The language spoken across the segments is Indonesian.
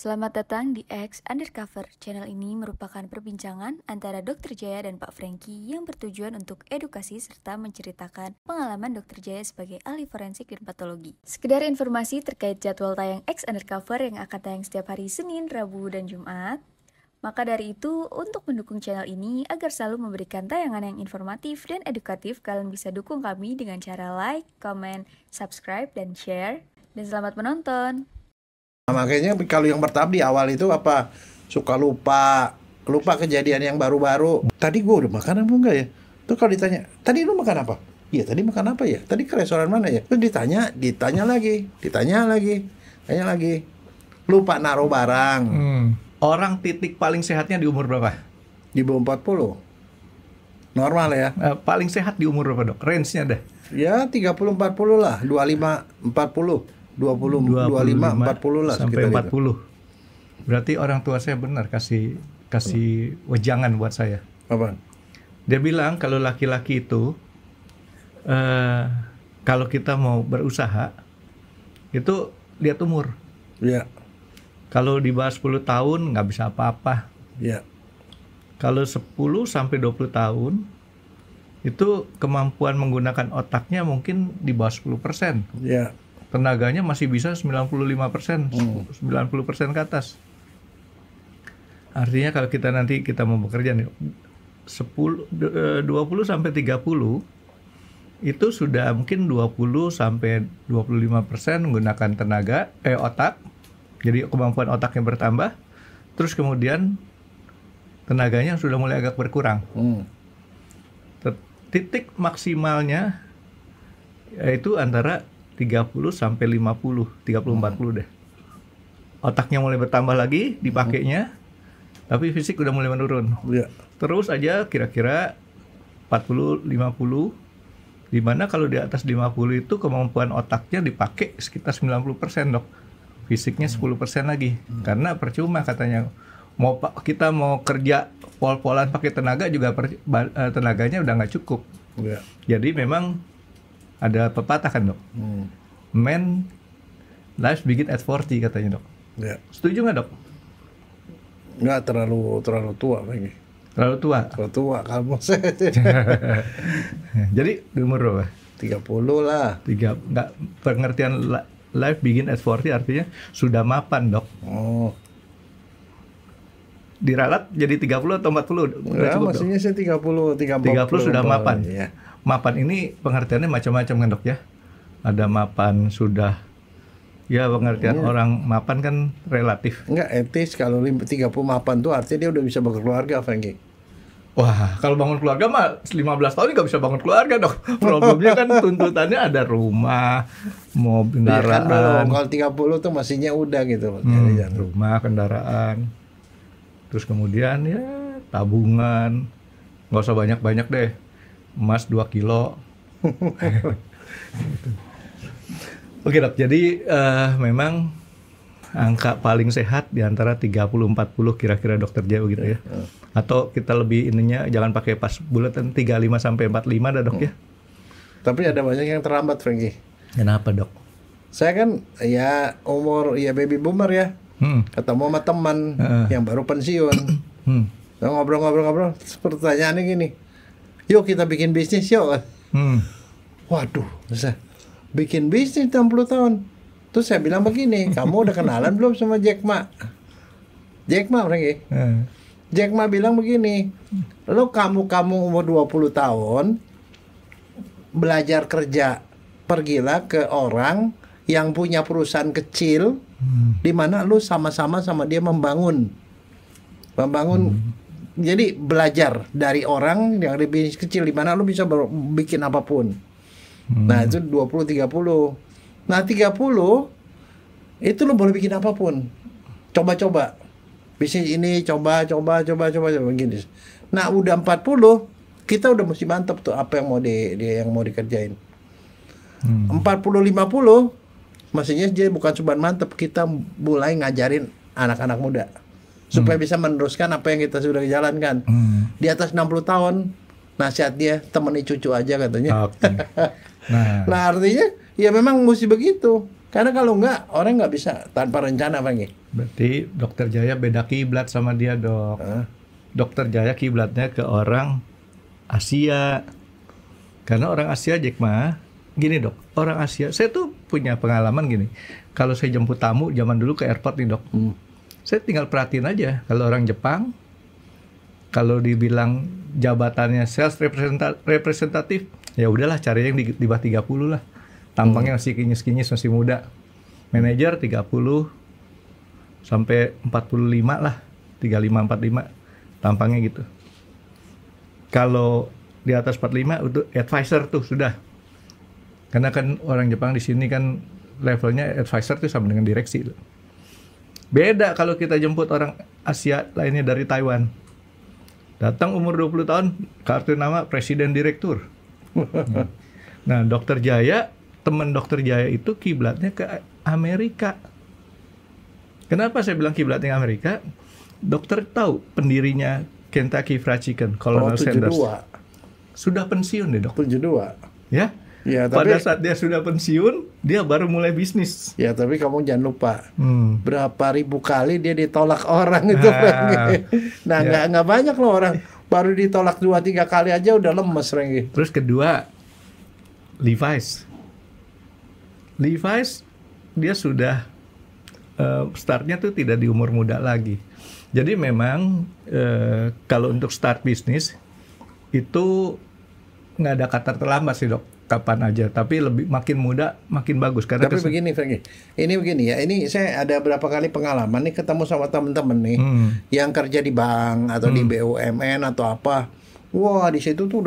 Selamat datang di X Undercover. Channel ini merupakan perbincangan antara Dr. Jaya dan Pak Franky yang bertujuan untuk edukasi serta menceritakan pengalaman Dr. Jaya sebagai ahli forensik dan patologi. Sekedar informasi terkait jadwal tayang X Undercover yang akan tayang setiap hari Senin, Rabu, dan Jumat. Maka dari itu, untuk mendukung channel ini agar selalu memberikan tayangan yang informatif dan edukatif, kalian bisa dukung kami dengan cara like, comment, subscribe, dan share. Dan selamat menonton! Makanya kalau yang pertama di awal itu apa suka lupa kejadian yang baru-baru. Tadi gue udah makan apa enggak ya? Tuh kalau ditanya, tadi lu makan apa? Iya tadi makan apa ya? Tadi ke restoran mana ya? Terus ditanya lagi. Lupa naruh barang. Orang titik paling sehatnya di umur berapa? Di bawah 40. Normal ya? Paling sehat di umur berapa, Dok? Range-nya dah. Ya 30-40 lah, 25-40. 25, 40 lah sampai 40. Gitu. Berarti orang tua saya benar kasih wejangan buat saya. Apa? Dia bilang kalau laki-laki itu kalau kita mau berusaha itu lihat umur. Ya. Kalau di bawah 10 tahun nggak bisa apa-apa. Ya. Kalau 10 sampai 20 tahun itu kemampuan menggunakan otaknya mungkin di bawah 10%. Ya. Tenaganya masih bisa 95%, 90% ke atas. Artinya kalau kita mau bekerja nih 20 sampai 30 itu sudah mungkin 20 sampai 25% menggunakan otak. Jadi kemampuan otaknya bertambah. Terus kemudian tenaganya sudah mulai agak berkurang. Titik maksimalnya yaitu antara 30 sampai 50, 30-40 deh. Otaknya mulai bertambah lagi dipakainya, tapi fisik udah mulai menurun. Ya. Terus aja kira-kira 40, 50, dimana kalau di atas 50 itu kemampuan otaknya dipakai sekitar 90%, Dok. Fisiknya 10% lagi. Karena percuma katanya, kita mau kerja pol-polan pakai tenaga juga tenaganya udah nggak cukup. Ya. Jadi memang ada pepatah kan, Dok? Man life begin at 40 katanya, Dok. Ya. Setuju nggak, Dok? Nggak terlalu tua lagi. Terlalu tua? Terlalu tua kamu. Jadi di umur berapa? 30 lah. Nggak, pengertian life begin at 40 artinya sudah mapan, Dok. Oh. Diralat jadi 30 atau 40? Ya, maksudnya sih 30 sudah mapan. Ya. Mapan ini pengertiannya macam-macam kan, Dok ya? Ada mapan sudah, ya pengertian orang mapan kan relatif. Enggak etis kalau 30 mapan tuh artinya dia udah bisa berkeluarga, Franky. Wah, kalau bangun keluarga mah 15 tahun nggak bisa bangun keluarga, Dok. Problemnya kan tuntutannya ada rumah, mobil, kendaraan. Ya kan, kalau 30 tuh masihnya udah gitu. Rumah, kendaraan. Terus kemudian ya tabungan. Nggak usah banyak-banyak deh. Emas 2 kilo. Oke, Dok, jadi memang angka paling sehat di antara 30-40 kira-kira Dokter Jaya gitu ya. Atau kita lebih jangan pakai pas bulatan 35 sampai 45 dah, Dok ya. Tapi ada banyak yang terlambat, Franky. Kenapa, Dok? Saya kan ya umur ya baby boomer ya. Ketemu sama teman yang baru pensiun. Ngobrol-ngobrol, pertanyaannya gini. Yuk kita bikin bisnis yuk. Waduh, bisa bikin bisnis 60 tahun. Terus saya bilang begini, kamu udah kenalan belum sama Jack Ma? Jack Ma, Franky. Jack Ma bilang begini, kamu umur 20 tahun belajar kerja, pergilah ke orang yang punya perusahaan kecil, di mana lu sama-sama sama dia membangun. Jadi belajar dari orang yang di bisnis kecil, di mana lu bisa bikin apapun. Nah itu 20-30. Nah 30 itu lu boleh bikin apapun. Coba-coba bisnis ini, coba begini. Nah udah 40 kita udah mesti mantap tuh apa yang mau dikerjain. 40-50 maksudnya dia bukan cuma mantap, kita mulai ngajarin anak-anak muda supaya bisa meneruskan apa yang kita sudah jalankan. Di atas 60 tahun nasihat dia temani cucu aja katanya. Okay. Nah artinya ya memang mesti begitu. Karena kalau enggak, orang nggak bisa tanpa rencana, Franky. Berarti Dokter Jaya beda kiblat sama dia, Dok. Dokter Jaya kiblatnya ke orang Asia. Karena orang Asia, Jack Ma, gini Dok, orang Asia, saya tuh punya pengalaman gini. Kalau saya jemput tamu zaman dulu ke airport nih Dok, saya tinggal perhatiin aja. Kalau orang Jepang, kalau dibilang jabatannya sales representatif, ya udahlah cari yang di bawah 30 lah. Tampangnya masih kinyis-kinyis, masih muda. Manajer 30 sampai 45 lah, 35 45 tampangnya gitu. Kalau di atas 45 untuk advisor tuh sudah. Karena kan orang Jepang di sini kan levelnya advisor tuh sama dengan direksi. Beda kalau kita jemput orang Asia lainnya dari Taiwan. Datang umur 20 tahun, kartu nama presiden direktur. Nah, Dokter Jaya, teman Dokter Jaya itu kiblatnya ke Amerika. Kenapa saya bilang kiblatnya Amerika? Dokter tahu pendirinya Kentucky Fried Chicken, Colonel Sanders. Sudah pensiun deh, Dok. 72. Ya? Ya, tapi pada saat dia sudah pensiun, dia baru mulai bisnis. Ya, tapi kamu jangan lupa, berapa ribu kali dia ditolak orang itu. Nah, nggak banyak loh orang baru ditolak 2-3 kali aja udah lemes, Renggi. Terus kedua, Levi's dia sudah startnya tuh tidak di umur muda lagi. Jadi memang kalau untuk start bisnis itu nggak ada kata terlambat sih Dok, kapan aja. Tapi lebih makin muda makin bagus. Karena tapi begini Franky, ini begini ya. Ini saya ada berapa kali pengalaman nih ketemu sama temen-temen nih yang kerja di bank atau di BUMN atau apa. Wah di situ tuh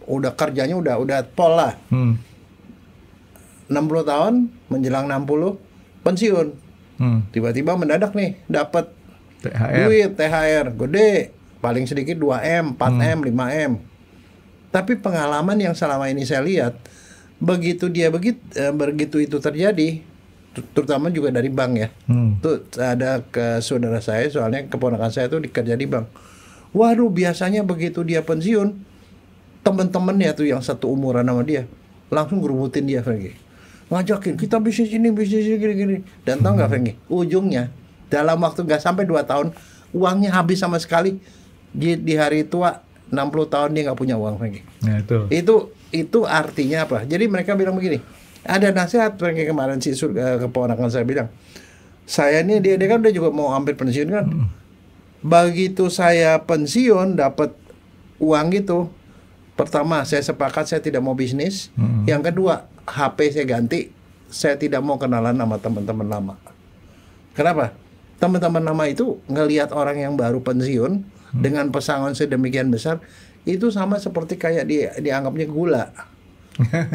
udah kerjanya udah pol lah. 60 tahun menjelang 60 pensiun. Tiba-tiba mendadak nih dapat duit THR gede, paling sedikit 2M, 4M, 5M. Tapi pengalaman yang selama ini saya lihat, begitu itu terjadi, terutama juga dari bank ya. Tuh ada ke saudara saya, soalnya keponakan saya tuh dikerja di bank. Waduh, biasanya begitu dia pensiun, teman-temannya tuh yang satu umuran sama dia langsung ngerubutin dia, Franky. Ngajakin kita bisnis ini gini. Dan tahu nggak, Franky? Ujungnya dalam waktu nggak sampai 2 tahun, uangnya habis sama sekali. Di hari tua 60 tahun dia nggak punya uang, Franky. Nah, itu artinya apa? Jadi mereka bilang begini. Ada nasihat, Franky, kemarin si keponakan saya bilang. Saya ini dia kan udah juga mau hampir pensiun kan. Begitu saya pensiun dapat uang gitu. Pertama, saya sepakat saya tidak mau bisnis. Yang kedua, HP saya ganti. Saya tidak mau kenalan sama teman-teman lama. Kenapa? Teman-teman lama itu ngelihat orang yang baru pensiun dengan pesangon sedemikian besar, itu sama seperti kayak dianggapnya gula.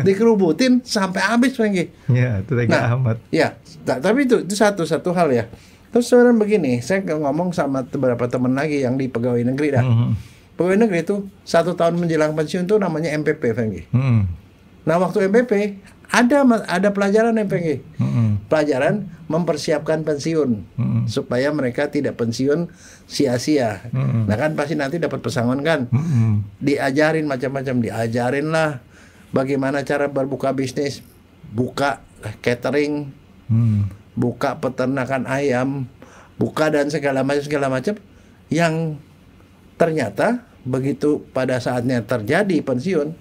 Dikerubutin sampai habis, Franky. Ya, itu tega amat. Ya, tapi itu satu hal ya. Terus sekarang begini, saya ngomong sama beberapa teman lagi yang di pegawai negeri dah. Pegawai negeri itu 1 tahun menjelang pensiun tuh namanya MPP, Franky. Nah, waktu MPP ada pelajaran MPP. Pelajaran mempersiapkan pensiun supaya mereka tidak pensiun sia-sia. Nah kan pasti nanti dapat pesangon kan. Diajarin macam-macam, diajarin lah bagaimana cara berbuka bisnis, buka catering, buka peternakan ayam, buka dan segala macam yang ternyata begitu pada saatnya terjadi pensiun,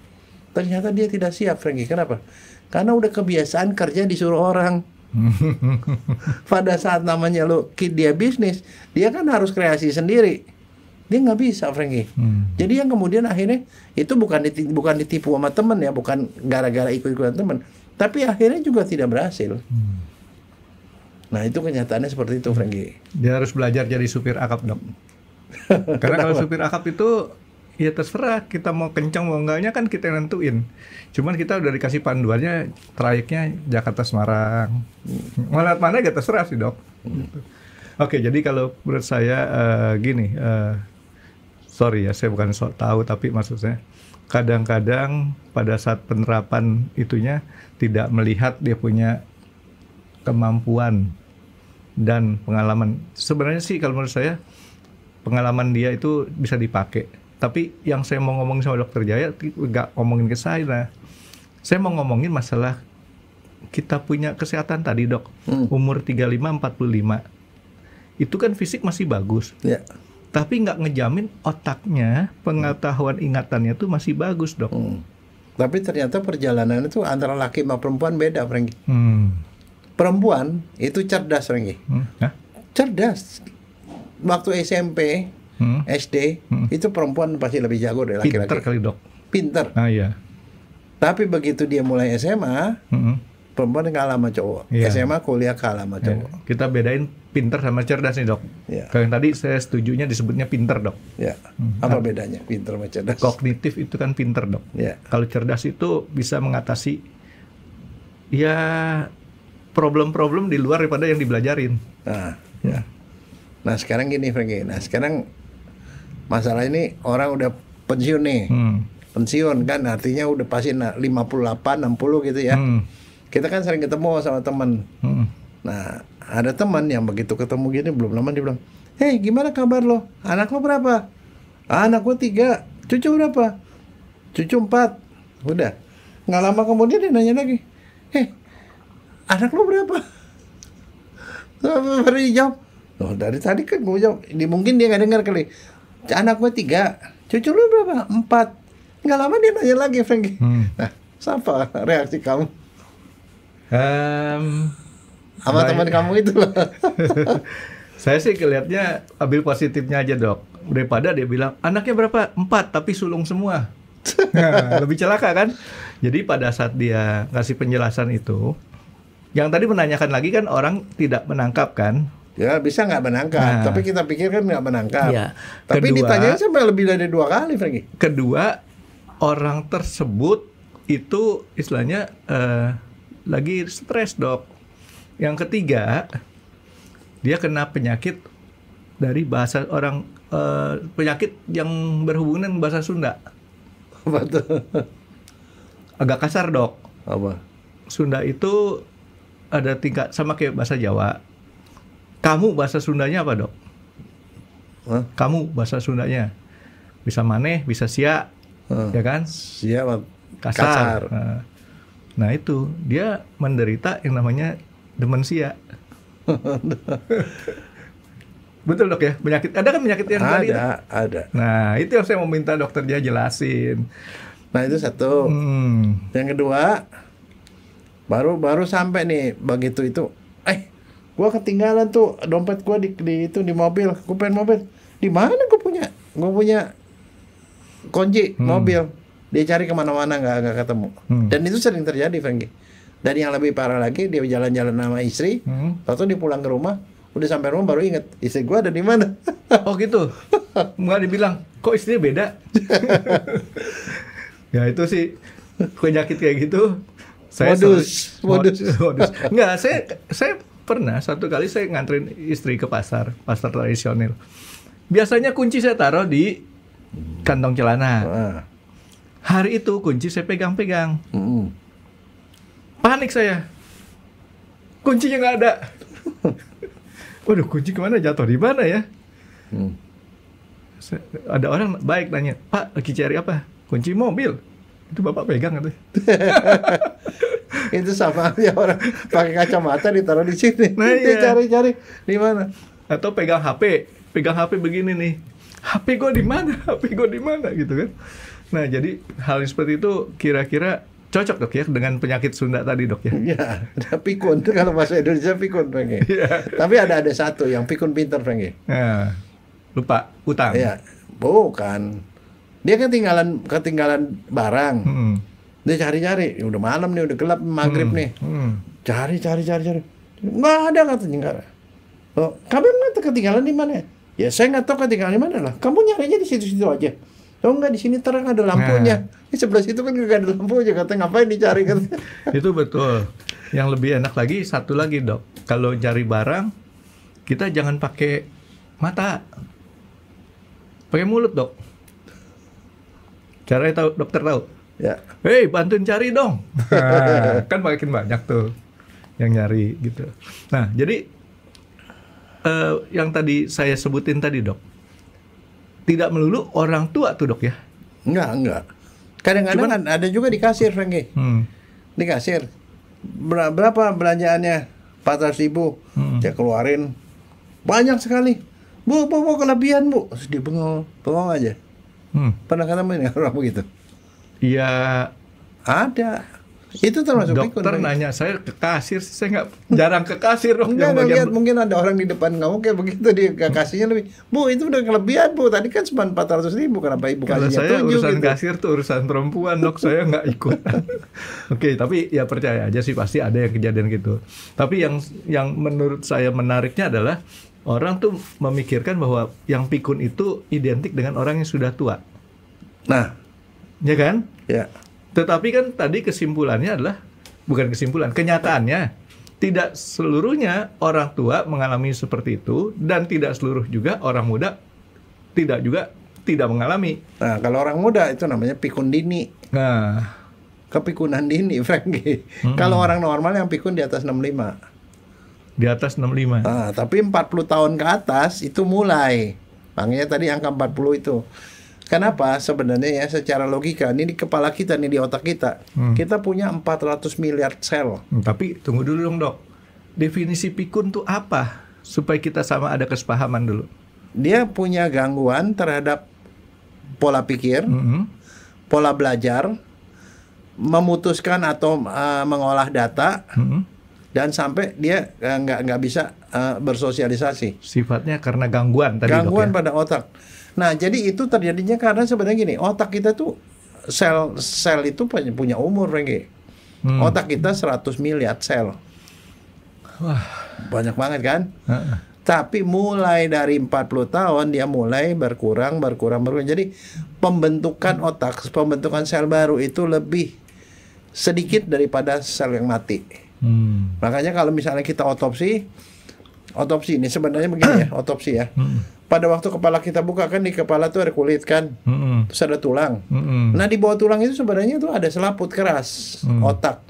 ternyata dia tidak siap, Franky. Kenapa? Karena udah kebiasaan kerja disuruh orang. Pada saat namanya dia bisnis, dia kan harus kreasi sendiri. Dia nggak bisa, Franky. Jadi yang kemudian akhirnya itu bukan ditipu sama teman ya, bukan gara-gara ikut-ikutan teman, tapi akhirnya juga tidak berhasil. Nah itu kenyataannya seperti itu, Franky. Dia harus belajar jadi supir akap, Dok. Karena kalau supir akap itu ya terserah, kita mau kencang mau enggaknya kan kita yang nentuin. Cuman kita udah dikasih panduannya, trayeknya Jakarta Semarang. Mau lewat mana ya terserah sih, Dok. Oke, jadi kalau menurut saya gini, sorry ya, saya bukan sok tahu, tapi maksud saya kadang-kadang pada saat penerapan itunya tidak melihat dia punya kemampuan dan pengalaman. Sebenarnya sih kalau menurut saya pengalaman dia itu bisa dipakai. Tapi yang saya mau ngomongin sama Dokter Jaya nggak ngomongin ke saya. Saya mau ngomongin masalah kita punya kesehatan tadi dok, umur 35-45, itu kan fisik masih bagus, tapi nggak ngejamin otaknya, pengetahuan ingatannya tuh masih bagus dok. Tapi ternyata perjalanan itu antara laki sama perempuan beda, Franky. Perempuan itu cerdas, Franky. Cerdas. Waktu SMP, SD, itu perempuan pasti lebih jago dari laki-laki. Pinter kali dok. Pinter. Iya. Tapi begitu dia mulai SMA, perempuan kalah sama cowok. SMA, kuliah kalah sama cowok. Kita bedain pinter sama cerdas nih dok. Kalau yang tadi saya setujunya disebutnya pinter dok. Apa bedanya pinter sama cerdas? Kognitif itu kan pinter dok. Kalau cerdas itu bisa mengatasi ya problem-problem di luar daripada yang dibelajarin. Nah sekarang gini Franky. Nah sekarang masalah ini orang udah pensiun nih. Pensiun kan artinya udah pasti 58, 60 gitu ya. Kita kan sering ketemu sama teman. Nah, ada teman yang begitu ketemu gini belum lama dia bilang, "Hei, gimana kabar lo? Anak lo berapa?" "Anak gua 3. Cucu berapa?" "Cucu 4. Udah. Nggak lama kemudian dia nanya lagi, "Hei, anak lo berapa?" Baru dijawab. "Oh, dari tadi kan gua jawab. Mungkin dia nggak dengar kali. Anak gua 3. Cucu lo berapa?" 4. Nggak lama dia nanya lagi, Franky. Nah, apa reaksi kamu? Sama teman kamu itu loh. Saya sih kelihatnya ambil positifnya aja dok. Daripada dia bilang anaknya berapa? 4 tapi sulung semua. Nah, lebih celaka kan? Jadi pada saat dia ngasih penjelasan itu, yang tadi menanyakan lagi kan orang tidak menangkap kan? Ya bisa nggak menangkap, tapi kita pikir kan nggak menangkap. Tapi kedua, ditanyain sampai lebih dari 2 kali, Franky. Kedua, orang tersebut itu istilahnya lagi stres dok. Yang ketiga, dia kena penyakit dari bahasa orang, penyakit yang berhubungan dengan bahasa Sunda. Apa tuh? Agak kasar dok. Apa? Sunda itu ada tingkat sama kayak bahasa Jawa. Kamu bahasa Sundanya apa dok? Kamu bahasa Sundanya bisa maneh, bisa sia, ya kan? Sia kasar. Nah itu dia menderita yang namanya demensia. Betul dok ya, penyakit ada kan penyakit yang tadi? Ada. Nah itu yang saya mau minta dokter dia jelasin. Nah itu satu. Yang kedua, baru sampai nih begitu itu, gua ketinggalan tuh dompet gua di mobil, gua pengen mobil. Di mana gua punya kunci mobil. Dia cari kemana-mana nggak ketemu. Dan itu sering terjadi, Franky. Dan yang lebih parah lagi, dia jalan-jalan sama istri, lalu dia pulang ke rumah, udah sampai rumah baru inget istri gua ada di mana. Oh gitu. Nggak dibilang, kok istrinya beda? Ya itu sih penyakit kayak gitu. Modus. Nggak, saya pernah satu kali saya nganterin istri ke pasar tradisional. Biasanya kunci saya taruh di kantong celana. Hari itu kunci saya pegang-pegang. Panik saya. Kuncinya nggak ada. Waduh, kunci kemana? Jatuh di mana ya? Ada orang baik nanya, "Pak, lagi cari apa?" "Kunci mobil." "Itu Bapak pegang atau?" Itu sama aja orang pakai kacamata ditaruh di sini. Nah, dia cari-cari di mana. Atau pegang HP begini nih. HP gue di mana? HP gue di mana gitu kan? Nah, jadi hal seperti itu kira-kira cocok dok ya dengan penyakit Sunda tadi dok ya? Iya, ada pikun. Kalau bahasa Indonesia pikun, Franky. Tapi ada satu yang pikun pinter, Franky. Nah, lupa utang. Iya, bukan. Dia ketinggalan barang. Dia cari-cari. Udah malam nih, udah gelap maghrib nih. Cari. Nggak ada katanya, nggak ada. "Oh, kamu nggak ketinggalan di mana?" "Ya saya nggak tahu ketinggalan di mana lah. Kamu nyarinya di situ-situ aja." "Oh enggak, di sini terang ada lampunya." Di sebelah situ kan nggak ada lampunya. Katanya ngapain dicari kan? Itu betul. Yang lebih enak lagi satu lagi dok. Kalau cari barang kita jangan pakai mata, pakai mulut dok. Caranya tahu, dokter tahu. Ya. "Hei, bantuin cari dong." Nah, kan makin banyak tuh yang nyari gitu. Nah jadi yang tadi saya sebutin tadi dok, tidak melulu orang tua tuh dok ya? Enggak. Kadang-kadang ada juga di kasir, Franky. Di kasir. berapa belanjaannya? 400.000. Dia keluarin banyak sekali. Bu, kelebihan bu. Terus dia bengong aja. Pernah ketemu ini orang begitu? Iya. Ada. Itu termasuk pikun. Dokter nanya saya ke kasir, saya jarang ke kasir dong. Enggak lihat, mungkin ada orang di depan kamu kayak begitu, dia ke kasirnya lebih, bu itu udah kelebihan bu, tadi kan cuma 400.000, kenapa ibu kasihnya 7? Kalau saya urusan gitu. Kasir tuh urusan perempuan dok, saya nggak ikutan. Oke, tapi ya percaya aja sih pasti ada yang kejadian gitu. Tapi yang menurut saya menariknya adalah orang tuh memikirkan bahwa yang pikun itu identik dengan orang yang sudah tua. Nah, ya kan? Ya. Tetapi kan tadi kesimpulannya adalah, bukan kesimpulan, kenyataannya tidak seluruhnya orang tua mengalami seperti itu, dan tidak seluruh juga orang muda tidak mengalami. Nah, kalau orang muda itu namanya pikun dini. Nah, kepikunan dini, Frankie. Kalau orang normal yang pikun di atas 65. Di atas 65. Nah, tapi 40 tahun ke atas itu mulai. Makanya tadi angka 40 itu. Kenapa? Sebenarnya ya secara logika ini di kepala kita nih, di otak kita, kita punya 400 miliar sel. Tapi tunggu dulu dong dok, definisi pikun tuh apa? Supaya kita sama ada kesepahaman dulu. Dia punya gangguan terhadap pola pikir, pola belajar, memutuskan atau mengolah data, dan sampai dia nggak bisa bersosialisasi. Sifatnya karena gangguan tadi gangguan dok, ya? Pada otak. Nah, jadi itu terjadinya karena sebenarnya gini, otak kita tuh sel itu punya umur, Frankie. Otak kita 100 miliar sel. Wah, banyak banget kan? Tapi mulai dari 40 tahun dia mulai berkurang. Jadi pembentukan otak, pembentukan sel baru itu lebih sedikit daripada sel yang mati. Makanya kalau misalnya kita otopsi ini sebenarnya begini ya, otopsi ya. Pada waktu kepala kita buka kan, di kepala tuh ada kulit kan, terus ada tulang. Nah di bawah tulang itu sebenarnya tuh ada selaput keras otak.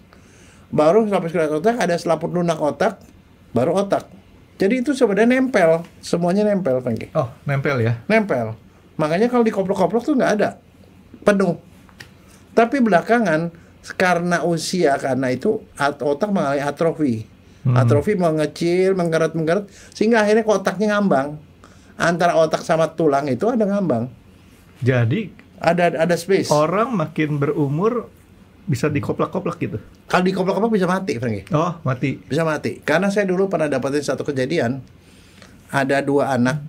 Baru selaput keras otak, ada selaput lunak otak, baru otak. Jadi itu sebenarnya nempel, semuanya nempel, Frankie. Oh, nempel ya? Nempel. Makanya kalau dikoplok-koplok tuh nggak ada, penuh. Tapi belakangan karena usia, karena itu otak mengalami atrofi. Atrofi mengecil, mengkeret, sehingga akhirnya otaknya ngambang. Antara otak sama tulang itu ada ngambang. Jadi ada space. Orang makin berumur bisa dikoplak-koplak gitu. Kalau dikoplak-koplak bisa mati, Frankie. Oh, mati. Bisa mati. Karena saya dulu pernah dapetin satu kejadian. Ada 2 anak.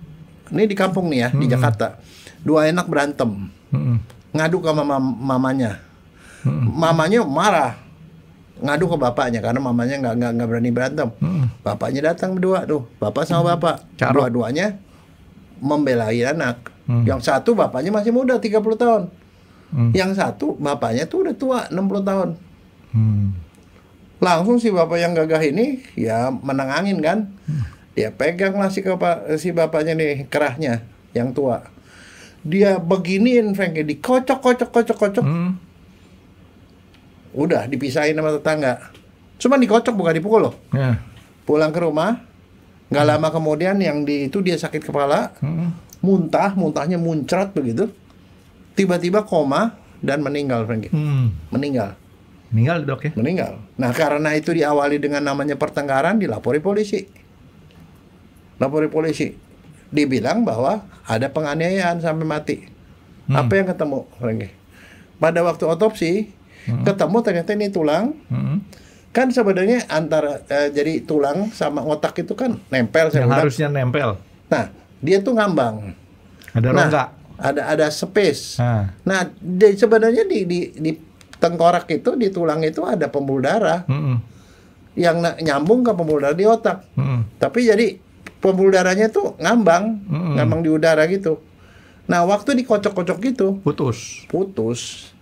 Ini di kampung nih ya, di Jakarta. 2 anak berantem. Ngadu ke mamanya. Mamanya marah. Ngadu ke bapaknya karena mamanya nggak berani berantem. Bapaknya datang berdua tuh, bapak sama bapak. Dua-duanya membelai anak. Yang satu bapaknya masih muda 30 tahun. Yang satu bapaknya tuh udah tua 60 tahun. Langsung si bapak yang gagah ini ya menengangin kan. Dia pegang lah si bapaknya nih kerahnya yang tua. Dia beginiin, Frankie, dikocok. Udah dipisahin sama tetangga. Cuma dikocok, bukan dipukul loh. Pulang ke rumah, nggak lama kemudian yang itu dia sakit kepala, muntahnya muncrat begitu, tiba-tiba koma dan meninggal, Frankie. Meninggal dok ya? Meninggal. Nah karena itu diawali dengan namanya pertengkaran, dilapori polisi. Dibilang bahwa ada penganiayaan sampai mati. Apa yang ketemu, Frankie? Pada waktu otopsi ketemu ternyata ini tulang. Kan sebenarnya antara jadi tulang sama otak itu kan nempel. Yang harusnya nempel. Nah dia tuh ngambang. Ada rongga. Ada space. Nah sebenarnya di tengkorak itu, di tulang itu ada pembuluh darah yang nyambung ke pembuluh darah di otak. Tapi jadi pembuluh darahnya tuh ngambang di udara gitu. Nah waktu dikocok-kocok gitu putus.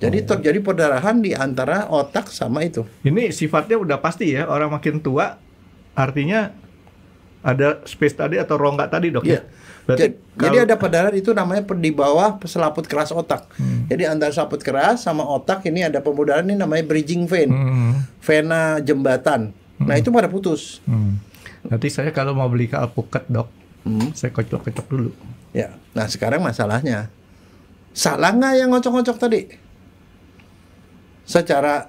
Jadi terjadi perdarahan di antara otak sama itu. Ini sifatnya udah pasti ya, orang makin tua artinya ada space tadi atau rongga tadi dok ya? Jadi ada perdarahan itu namanya di bawah selaput keras otak. Jadi antara selaput keras sama otak ini ada pembuluh darah, ini namanya bridging vein, vena jembatan. Nah itu pada putus. Nanti saya kalau mau beli ke alpukat dok, saya kocok-kocok dulu. Ya, nah sekarang masalahnya, salah nggak yang ngocok-ngocok tadi? Secara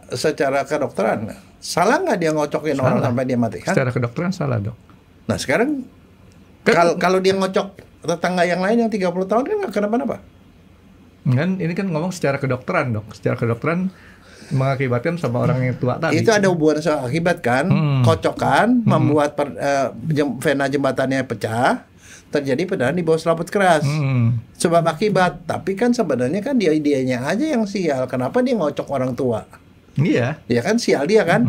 kedokteran Salah nggak dia ngocokin orang sampai dia mati? Kan? Secara kedokteran salah, Dok. Nah sekarang kalau dia ngocok tetangga yang lain yang 30 tahun kan nggak kenapa-napa. Kan ini kan ngomong secara kedokteran, Dok. Secara kedokteran mengakibatkan sama orang yang tua tadi. Itu ada hubungan soal akibat kan? Kocokan membuat vena jembatannya pecah, terjadi perdarahan di bawah selaput keras. Sebab akibat. Tapi kan sebenarnya kan dianya aja yang sial. Kenapa dia ngocok orang tua? Iya. Ya kan sial dia kan.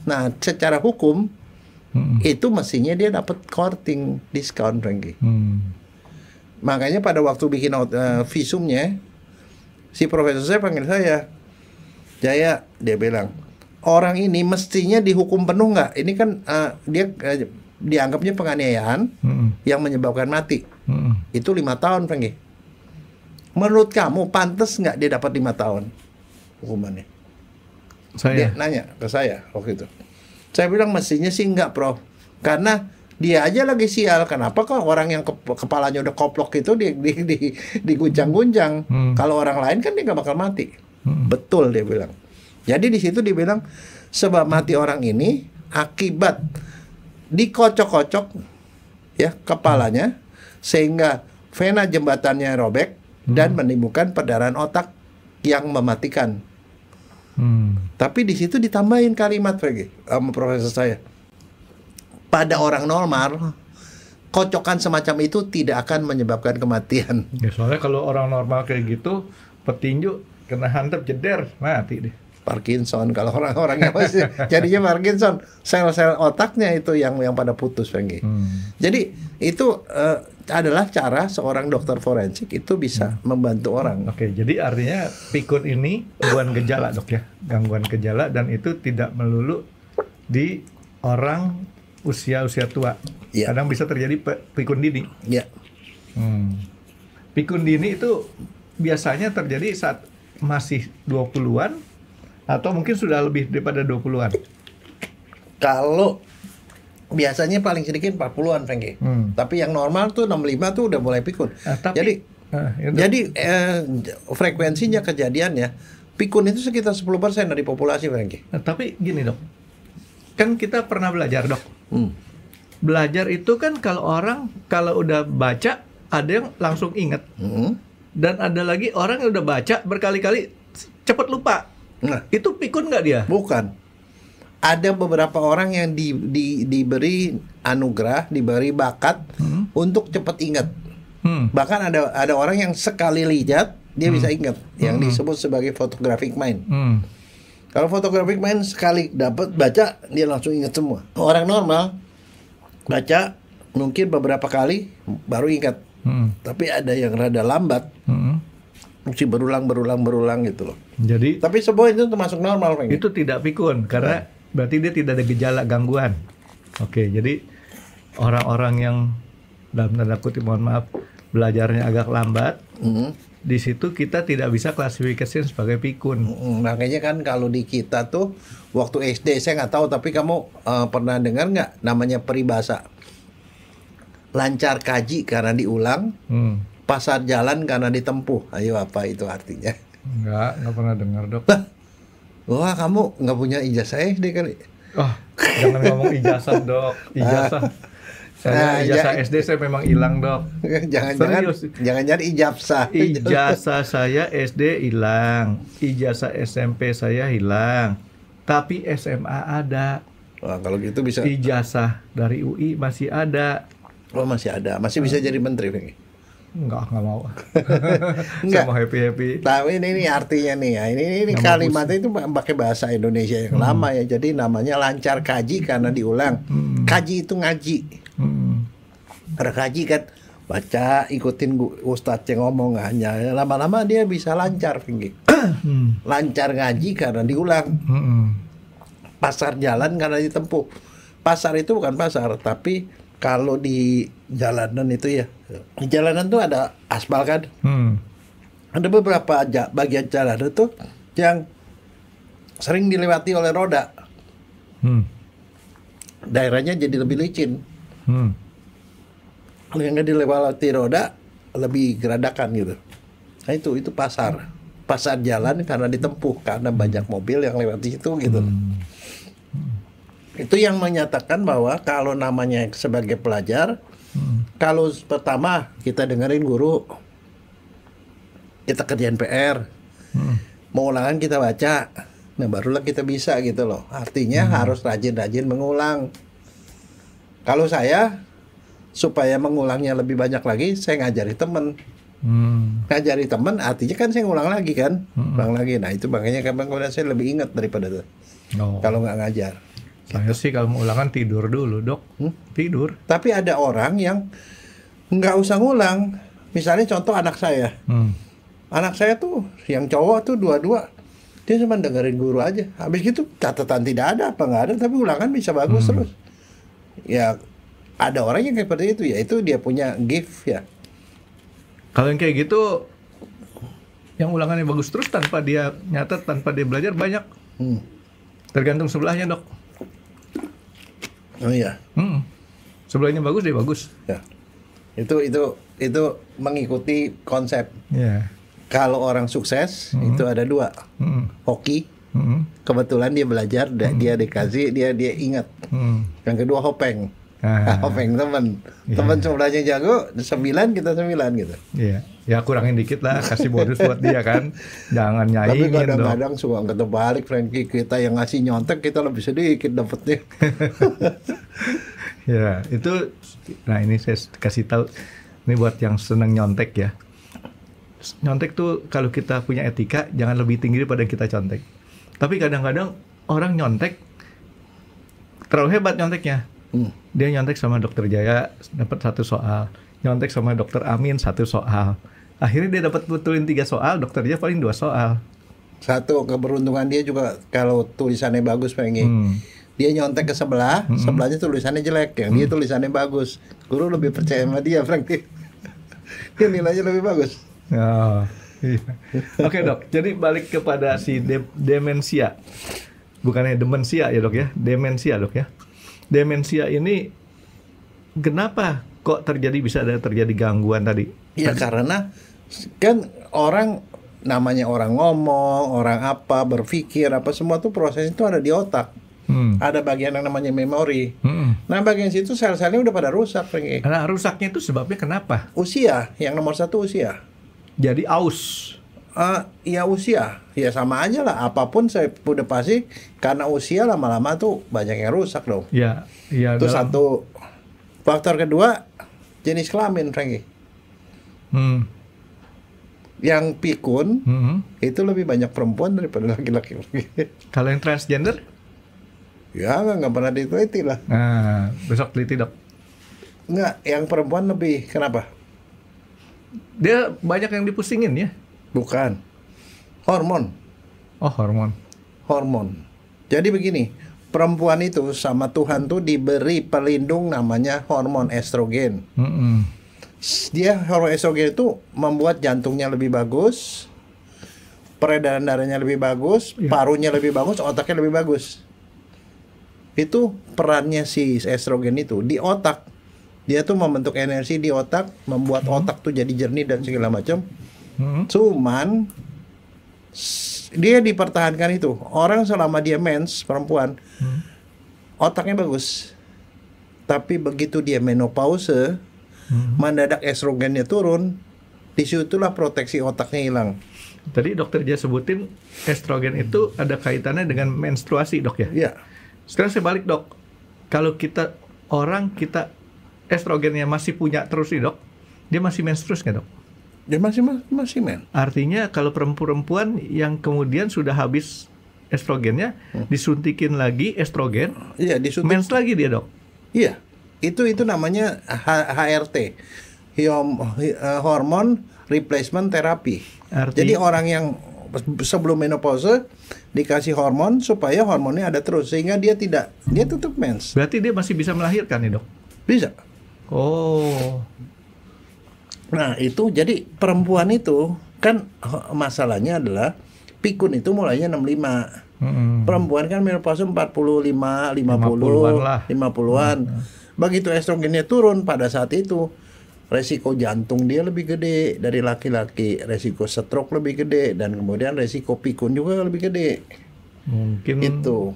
Nah secara hukum itu mestinya dia dapat korting diskon, Frankie. Makanya pada waktu bikin visumnya, si profesor saya panggil saya, Jaya, dia bilang, orang ini mestinya dihukum penuh nggak? Ini kan dia dianggapnya penganiayaan yang menyebabkan mati. Itu 5 tahun, Frankie. Menurut kamu pantas nggak dia dapat 5 tahun hukumannya? Dia nanya ke saya waktu itu. Saya bilang mestinya sih enggak, Prof. Karena dia aja lagi sial. Kenapa kok orang yang kepalanya udah koplok itu diguncang-guncang? Kalau orang lain kan dia nggak bakal mati. Betul dia bilang. Jadi di situ dia bilang sebab mati orang ini akibat dikocok-kocok ya kepalanya sehingga vena jembatannya robek dan menimbulkan perdarahan otak yang mematikan. Tapi di situ ditambahin kalimat lagi sama profesor saya. Pada orang normal, kocokan semacam itu tidak akan menyebabkan kematian. Ya, soalnya kalau orang normal kayak gitu, petinju kena hantam jeder, mati deh. Parkinson, kalau orang-orang yang masih jadinya Parkinson, sel-sel otaknya itu yang pada putus, Frankie. Jadi itu adalah cara seorang dokter forensik itu bisa membantu orang. Oke, jadi artinya pikun ini gangguan gejala, Dok ya, gangguan gejala, dan itu tidak melulu di orang usia tua. Ya. Kadang bisa terjadi pikun dini. Ya. Pikun dini itu biasanya terjadi saat masih 20-an atau mungkin sudah lebih daripada 20-an. Kalau biasanya paling sedikit 40-an, Frankie. Tapi yang normal tuh 65 tuh udah mulai pikun. Jadi frekuensinya kejadiannya pikun itu sekitar 10% dari populasi, Frankie. Tapi gini, Dok. Kan kita pernah belajar, Dok. Belajar itu kan kalau udah baca ada yang langsung ingat. Dan ada lagi orang yang udah baca berkali-kali cepat lupa. Nah, itu pikun nggak dia? Bukan. Ada beberapa orang yang diberi anugerah, diberi bakat untuk cepat ingat. Bahkan ada orang yang sekali lihat dia bisa ingat, yang disebut sebagai photographic mind. Kalau photographic mind sekali dapat baca dia langsung ingat semua. Orang normal baca mungkin beberapa kali baru ingat. Tapi ada yang rada lambat. Mesti berulang gitu loh. Jadi tapi semua itu termasuk normal, Frank. Itu tidak pikun karena berarti dia tidak ada gejala gangguan. Oke, jadi orang-orang yang dalam tanda kutip mohon maaf belajarnya agak lambat, di situ kita tidak bisa klasifikasi sebagai pikun. Makanya kan kalau di kita tuh waktu SD saya nggak tahu, tapi kamu pernah dengar nggak namanya peribahasa? Lancar kaji karena diulang, pasar jalan karena ditempuh. Ayo apa itu artinya? Nggak pernah dengar, Dok. Wah, kamu nggak punya ijazah SD kali? Oh, jangan ngomong ijazah, Dok. Ijazah. Saya ijazah SD saya memang hilang, Dok. Jangan ijazah. Ijazah saya SD hilang, ijazah SMP saya hilang, tapi SMA ada. Wah, kalau gitu bisa. Ijazah dari UI masih ada. Oh, masih ada, masih bisa jadi menteri, Bang. Enggak mau. Enggak. Saya mau happy. Tapi ini artinya nih ya. Ini kalimatnya itu pakai bahasa Indonesia yang lama ya. Jadi namanya lancar kaji karena diulang. Kaji itu ngaji. Karena kaji kan baca, ikutin ustadz yang ngomong, hanya lama-lama dia bisa lancar, Pinggir. Lancar ngaji karena diulang. Pasar jalan karena ditempuh. Pasar itu bukan pasar, tapi kalau di jalanan itu ya, di jalanan tuh ada aspal kan. Ada beberapa bagian jalan itu yang sering dilewati oleh roda. Daerahnya jadi lebih licin. Kalau yang nggak dilewati roda lebih geradakan gitu. Nah itu pasar jalan karena ditempuh karena banyak mobil yang lewat di situ gitu. Itu yang menyatakan bahwa kalau namanya sebagai pelajar, kalau pertama kita dengerin guru, kita kerjain PR, mau ulangan kita baca, nah barulah kita bisa gitu loh. Artinya harus rajin-rajin mengulang. Kalau saya supaya mengulangnya lebih banyak lagi, saya ngajari temen. Ngajari temen artinya kan saya ngulang lagi kan, ulang lagi. Nah itu makanya kadang-kadang saya lebih ingat daripada itu. Kalau nggak ngajar. Saya sih kalau mau ulangan tidur dulu dok, tidur. Tapi ada orang yang nggak usah ngulang. Misalnya contoh anak saya. Anak saya tuh yang cowok tuh dua-dua, dia cuma dengerin guru aja. Habis gitu catatan tidak ada apa nggak ada, tapi ulangan bisa bagus terus. Ya ada orang yang kayak seperti itu, ya itu dia punya gift ya. Kalau yang kayak gitu, yang ulangannya bagus terus tanpa dia nyatet, tanpa dia belajar banyak. Tergantung sebelahnya dok. Oh iya. Sebelahnya bagus dia bagus. Ya. Itu mengikuti konsep. Yeah. Kalau orang sukses itu ada dua. Hoki. Kebetulan dia belajar, dia dikasih, dia ingat. Yang kedua hopeng. Hopeng teman. Teman sebelahnya jago, 9 kita 9 gitu. Iya. Ya kurangin dikit lah, kasih bonus buat dia kan. Jangan nyaingin. Tapi kadang-kadang suka ketebalik Frankie, kita yang ngasih nyontek kita lebih sedikit dapetnya. Ya, itu nah ini saya kasih tahu ini buat yang senang nyontek ya. Nyontek tuh kalau kita punya etika jangan lebih tinggi daripada kita contek. Tapi kadang-kadang orang nyontek terlalu hebat nyonteknya. Dia nyontek sama Dokter Jaya dapat 1 soal, nyontek sama Dokter Amin 1 soal. Akhirnya dia dapat betulin 3 soal, Dokter Jaya paling 2 soal. Satu keberuntungan dia juga kalau tulisannya bagus Frankie. Dia nyontek ke sebelah, sebelahnya tulisannya jelek, yang dia tulisannya bagus. Guru lebih percaya sama dia Frankie. Dia nilainya lebih bagus. Oh, iya. Oke dok, jadi balik kepada si demensia. Bukannya demensia ya dok ya, demensia dok ya. Demensia ini kenapa kok bisa terjadi gangguan tadi? Ya karena kan orang namanya orang ngomong, orang apa, berpikir apa semua tuh proses itu ada di otak. Ada bagian yang namanya memori. Nah bagian situ sel-selnya udah pada rusak. Nah rusaknya itu sebabnya kenapa? Usia, yang nomor 1 usia. Jadi aus. Ya usia, ya sama aja lah. Apapun saya udah pasti karena usia lama-lama tuh banyak yang rusak dong. Ya, itu satu. Faktor kedua jenis kelamin, Frankie. Yang pikun itu lebih banyak perempuan daripada laki-laki. Kalau yang transgender? Ya nggak pernah diteliti lah. Nah, besok teliti dok. Nggak, yang perempuan lebih. Kenapa? Dia banyak yang dipusingin ya? Bukan. Hormon. Oh, hormon. Hormon. Jadi begini, perempuan itu sama Tuhan tuh diberi pelindung namanya hormon estrogen. Dia hormon estrogen itu membuat jantungnya lebih bagus, peredaran darahnya lebih bagus, parunya lebih bagus, otaknya lebih bagus. Itu perannya si estrogen itu di otak. Dia tuh membentuk energi di otak, membuat otak tuh jadi jernih dan segala macam. Cuman dia dipertahankan itu. Orang selama dia mens, perempuan, otaknya bagus. Tapi begitu dia menopause, mendadak estrogennya turun, disitulah proteksi otaknya hilang. Tadi dokter dia sebutin estrogen itu ada kaitannya dengan menstruasi dok ya? Iya. Sekarang saya balik dok. Kalau kita estrogennya masih punya terus nih dok, dia masih mens terus nggak dok? Dia masih men. Artinya kalau perempuan yang kemudian sudah habis estrogennya, disuntikin lagi estrogen, iya, disuntik. mens lagi dia dok? Iya, itu namanya HRT, hormon replacement therapy. Jadi orang yang sebelum menopause dikasih hormon supaya hormonnya ada terus sehingga dia tetap mens. Berarti dia masih bisa melahirkan nih dok? Bisa. Oh. Nah itu jadi perempuan itu kan masalahnya adalah pikun itu mulainya 65. Perempuan kan menopause 45, 50-an. Begitu estrogennya turun pada saat itu, resiko jantung dia lebih gede dari laki-laki, resiko stroke lebih gede, dan kemudian resiko pikun juga lebih gede. Mungkin itu.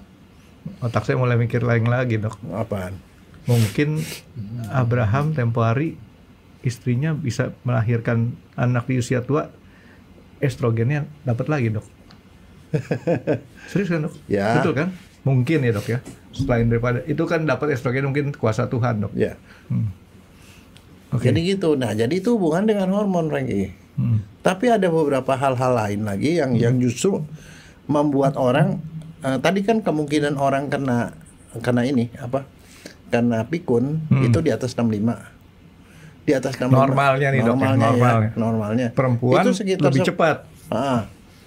Otak saya mulai mikir lain lagi, Dok. Apaan? Mungkin Abraham tempo hari istrinya bisa melahirkan anak di usia tua, estrogennya dapat lagi, Dok. Serius kan, Dok? Ya. Betul kan? Mungkin ya, Dok ya. Selain daripada itu kan dapat estrogen mungkin kuasa Tuhan, Dok. Ya. Oke. Jadi gitu. Nah, jadi itu hubungan dengan hormon, Franky. Tapi ada beberapa hal-hal lain lagi yang justru membuat orang tadi kan kemungkinan orang kena ini apa? Karena pikun itu di atas 65. Di atas 65. Normalnya nih, Dok. Normalnya. Ya, normalnya. Perempuan itu sekitar lebih cepat.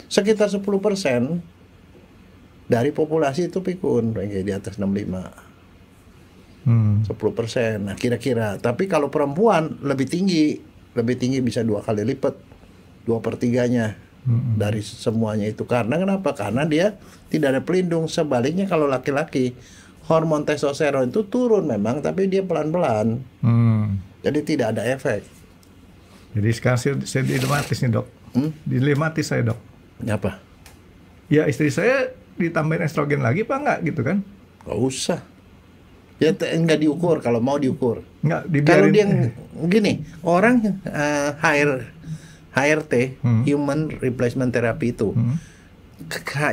Sekitar 10% dari populasi itu pikun, Franky, di atas 65. 10%. Nah, kira-kira. Tapi kalau perempuan lebih tinggi bisa 2 kali lipat, 2/3-nya dari semuanya itu. Karena kenapa? Karena dia tidak ada pelindung. Sebaliknya kalau laki-laki, hormon testosteron itu turun memang, tapi dia pelan-pelan. Jadi tidak ada efek. Jadi sekarang saya dilematis nih, Dok. Dilematis saya, Dok. Apa? Ya istri saya ditambahin estrogen lagi apa enggak gitu kan? Gak usah. Ya enggak diukur, kalau mau diukur. Enggak, Kalau dibiarin. dia gini, orang HRT, Human Replacement Therapy itu,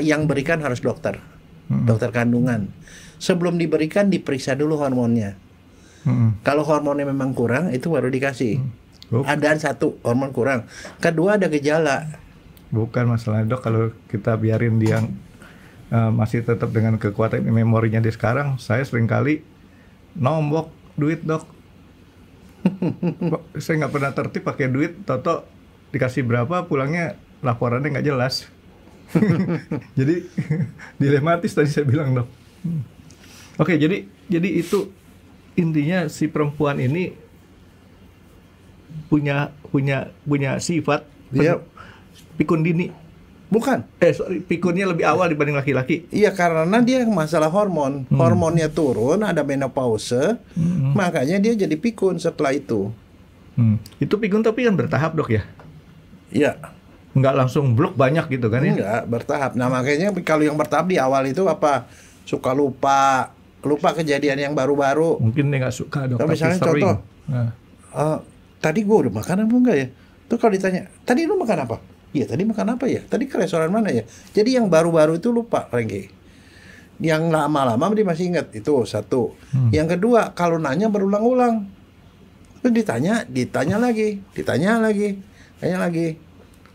yang berikan harus dokter kandungan. Sebelum diberikan diperiksa dulu hormonnya. Kalau hormonnya memang kurang, itu baru dikasih. Ada satu hormon kurang, kedua ada gejala. Bukan masalah, Dok, kalau kita biarin dia masih tetap dengan kekuatan memorinya di sekarang, saya seringkali nombok duit, Dok. Saya nggak pernah tertib pakai duit, toto dikasih berapa, pulangnya laporannya nggak jelas. Jadi dilematis tadi saya bilang, Dok. Oke, jadi itu intinya si perempuan ini punya sifat Dia pikun dini. bukan. Pikunnya lebih awal dibanding laki-laki. Iya, karena dia masalah hormon. Hormonnya turun, ada menopause, makanya dia jadi pikun setelah itu. Itu pikun tapi kan bertahap, Dok ya? Iya. Nggak langsung blok banyak gitu kan ya? Enggak, bertahap. Nah, makanya kalau yang bertahap di awal itu apa? Suka lupa kejadian yang baru-baru. Mungkin dia nggak suka, Dok, Nah, tapi misalnya sering. contoh. Tadi gue udah makan apa enggak ya? Tuh kalau ditanya, tadi lu makan apa? Iya, tadi makan apa ya? Tadi ke restoran mana ya? Jadi yang baru-baru itu lupa, Franky. Yang lama-lama dia masih ingat, itu satu. Yang kedua, kalau nanya berulang-ulang. Terus ditanya lagi.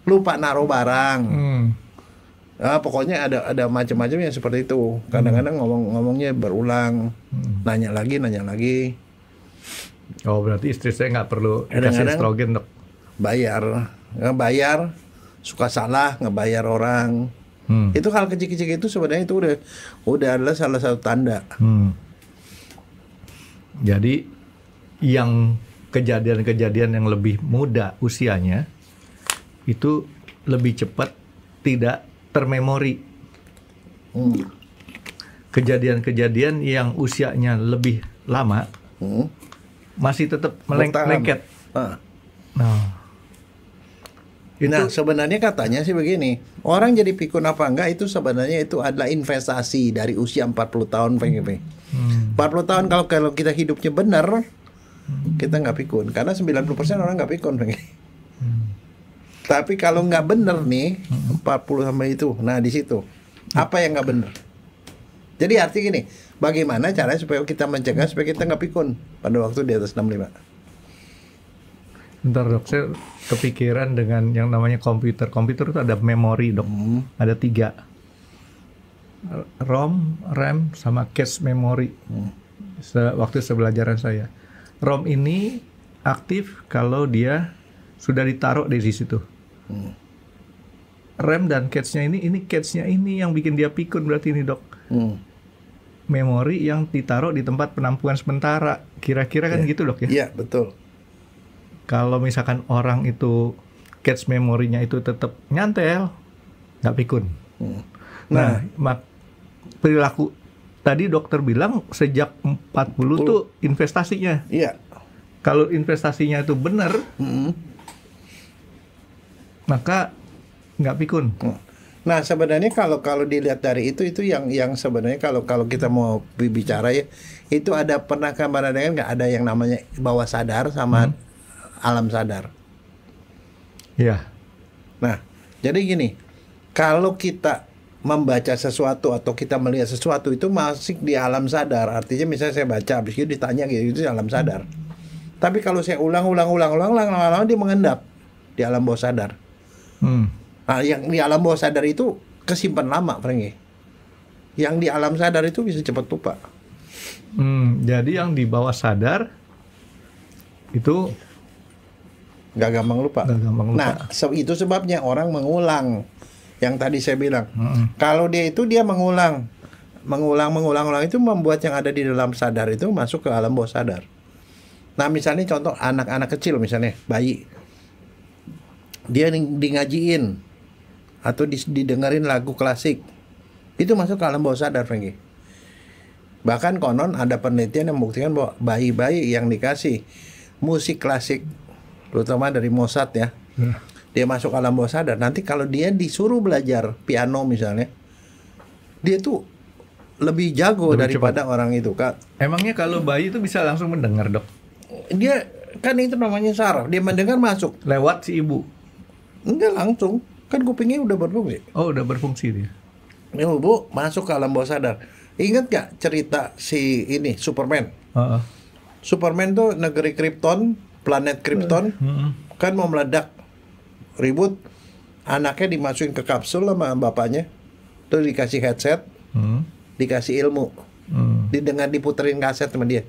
Lupa naruh barang. Pokoknya ada macam-macam yang seperti itu. Kadang-kadang ngomongnya berulang, nanya lagi. Oh, berarti istri saya nggak perlu dikasih Kadang-kadang estrogen, Dok. bayar, suka salah ngebayar orang. Itu hal kecil-kecil itu sebenarnya itu udah adalah salah satu tanda. Jadi yang kejadian-kejadian yang lebih muda usianya itu lebih cepat tidak termemori. Kejadian-kejadian yang usianya lebih lama masih tetap lengket. Nah, sebenarnya katanya sih begini, orang jadi pikun apa enggak itu sebenarnya itu adalah investasi dari usia 40 tahun, PGP. 40 tahun kalau kita hidupnya benar, kita nggak pikun. Karena 90% orang nggak pikun, PGP. Tapi kalau nggak benar nih, 40 sampai itu, nah di situ, apa yang nggak benar? Jadi arti gini, bagaimana caranya supaya kita mencegah supaya kita nggak pikun pada waktu di atas 65? Bentar, Dok, saya kepikiran dengan yang namanya komputer. Komputer itu ada memori, Dok. Ada 3. ROM, RAM, sama cache memory. Waktu sebelajaran saya. ROM ini aktif kalau dia sudah ditaruh di situ. RAM dan cache-nya ini cache-nya ini yang bikin dia pikun berarti ini, Dok. Memori yang ditaruh di tempat penampungan sementara. Kira-kira kan gitu, Dok ya? Iya, betul. Kalau misalkan orang itu cache memorinya itu tetap nyantel, nggak pikun. Nah, perilaku tadi dokter bilang sejak 40 tuh investasinya. Iya. Kalau investasinya itu benar, maka nggak pikun. Nah sebenarnya kalau dilihat dari itu yang sebenarnya kalau kita mau bicara ya, itu ada pernah gambaran dengan nggak ada yang namanya bawah sadar sama alam sadar. Iya. Nah jadi gini, kalau kita membaca sesuatu atau kita melihat sesuatu itu masih di alam sadar, artinya misalnya saya baca habis itu ditanya gitu, itu alam sadar. Tapi kalau saya ulang lama-lama dia mengendap di alam bawah sadar. Nah, yang di alam bawah sadar itu kesimpan lama, Franky. Yang di alam sadar itu bisa cepat lupa. Jadi yang di bawah sadar itu nggak gampang lupa. Nah, itu sebabnya orang mengulang. Yang tadi saya bilang, kalau dia mengulang itu membuat yang ada di dalam sadar itu masuk ke alam bawah sadar. Nah, misalnya contoh anak-anak kecil, misalnya bayi, dia ngajiin atau didengerin lagu klasik, itu masuk ke alam bawah sadar, Franky. Bahkan konon ada penelitian yang membuktikan bahwa bayi-bayi yang dikasih musik klasik, terutama dari Mozart ya, dia masuk alam bawah sadar. Nanti kalau dia disuruh belajar piano misalnya, dia tuh lebih jago daripada orang itu, Kak. Emangnya kalau bayi itu bisa langsung mendengar, Dok? Dia kan itu namanya saraf, dia mendengar masuk lewat si ibu. Enggak langsung, kan kupingnya udah berfungsi. Oh, udah berfungsi dia. Ibu masuk ke alam bawah sadar. Ingat gak cerita si ini Superman? Superman tuh negeri Krypton, planet Krypton, kan mau meledak, ribut, anaknya dimasukin ke kapsul sama bapaknya, terus dikasih headset, dikasih ilmu, diputerin kaset sama dia,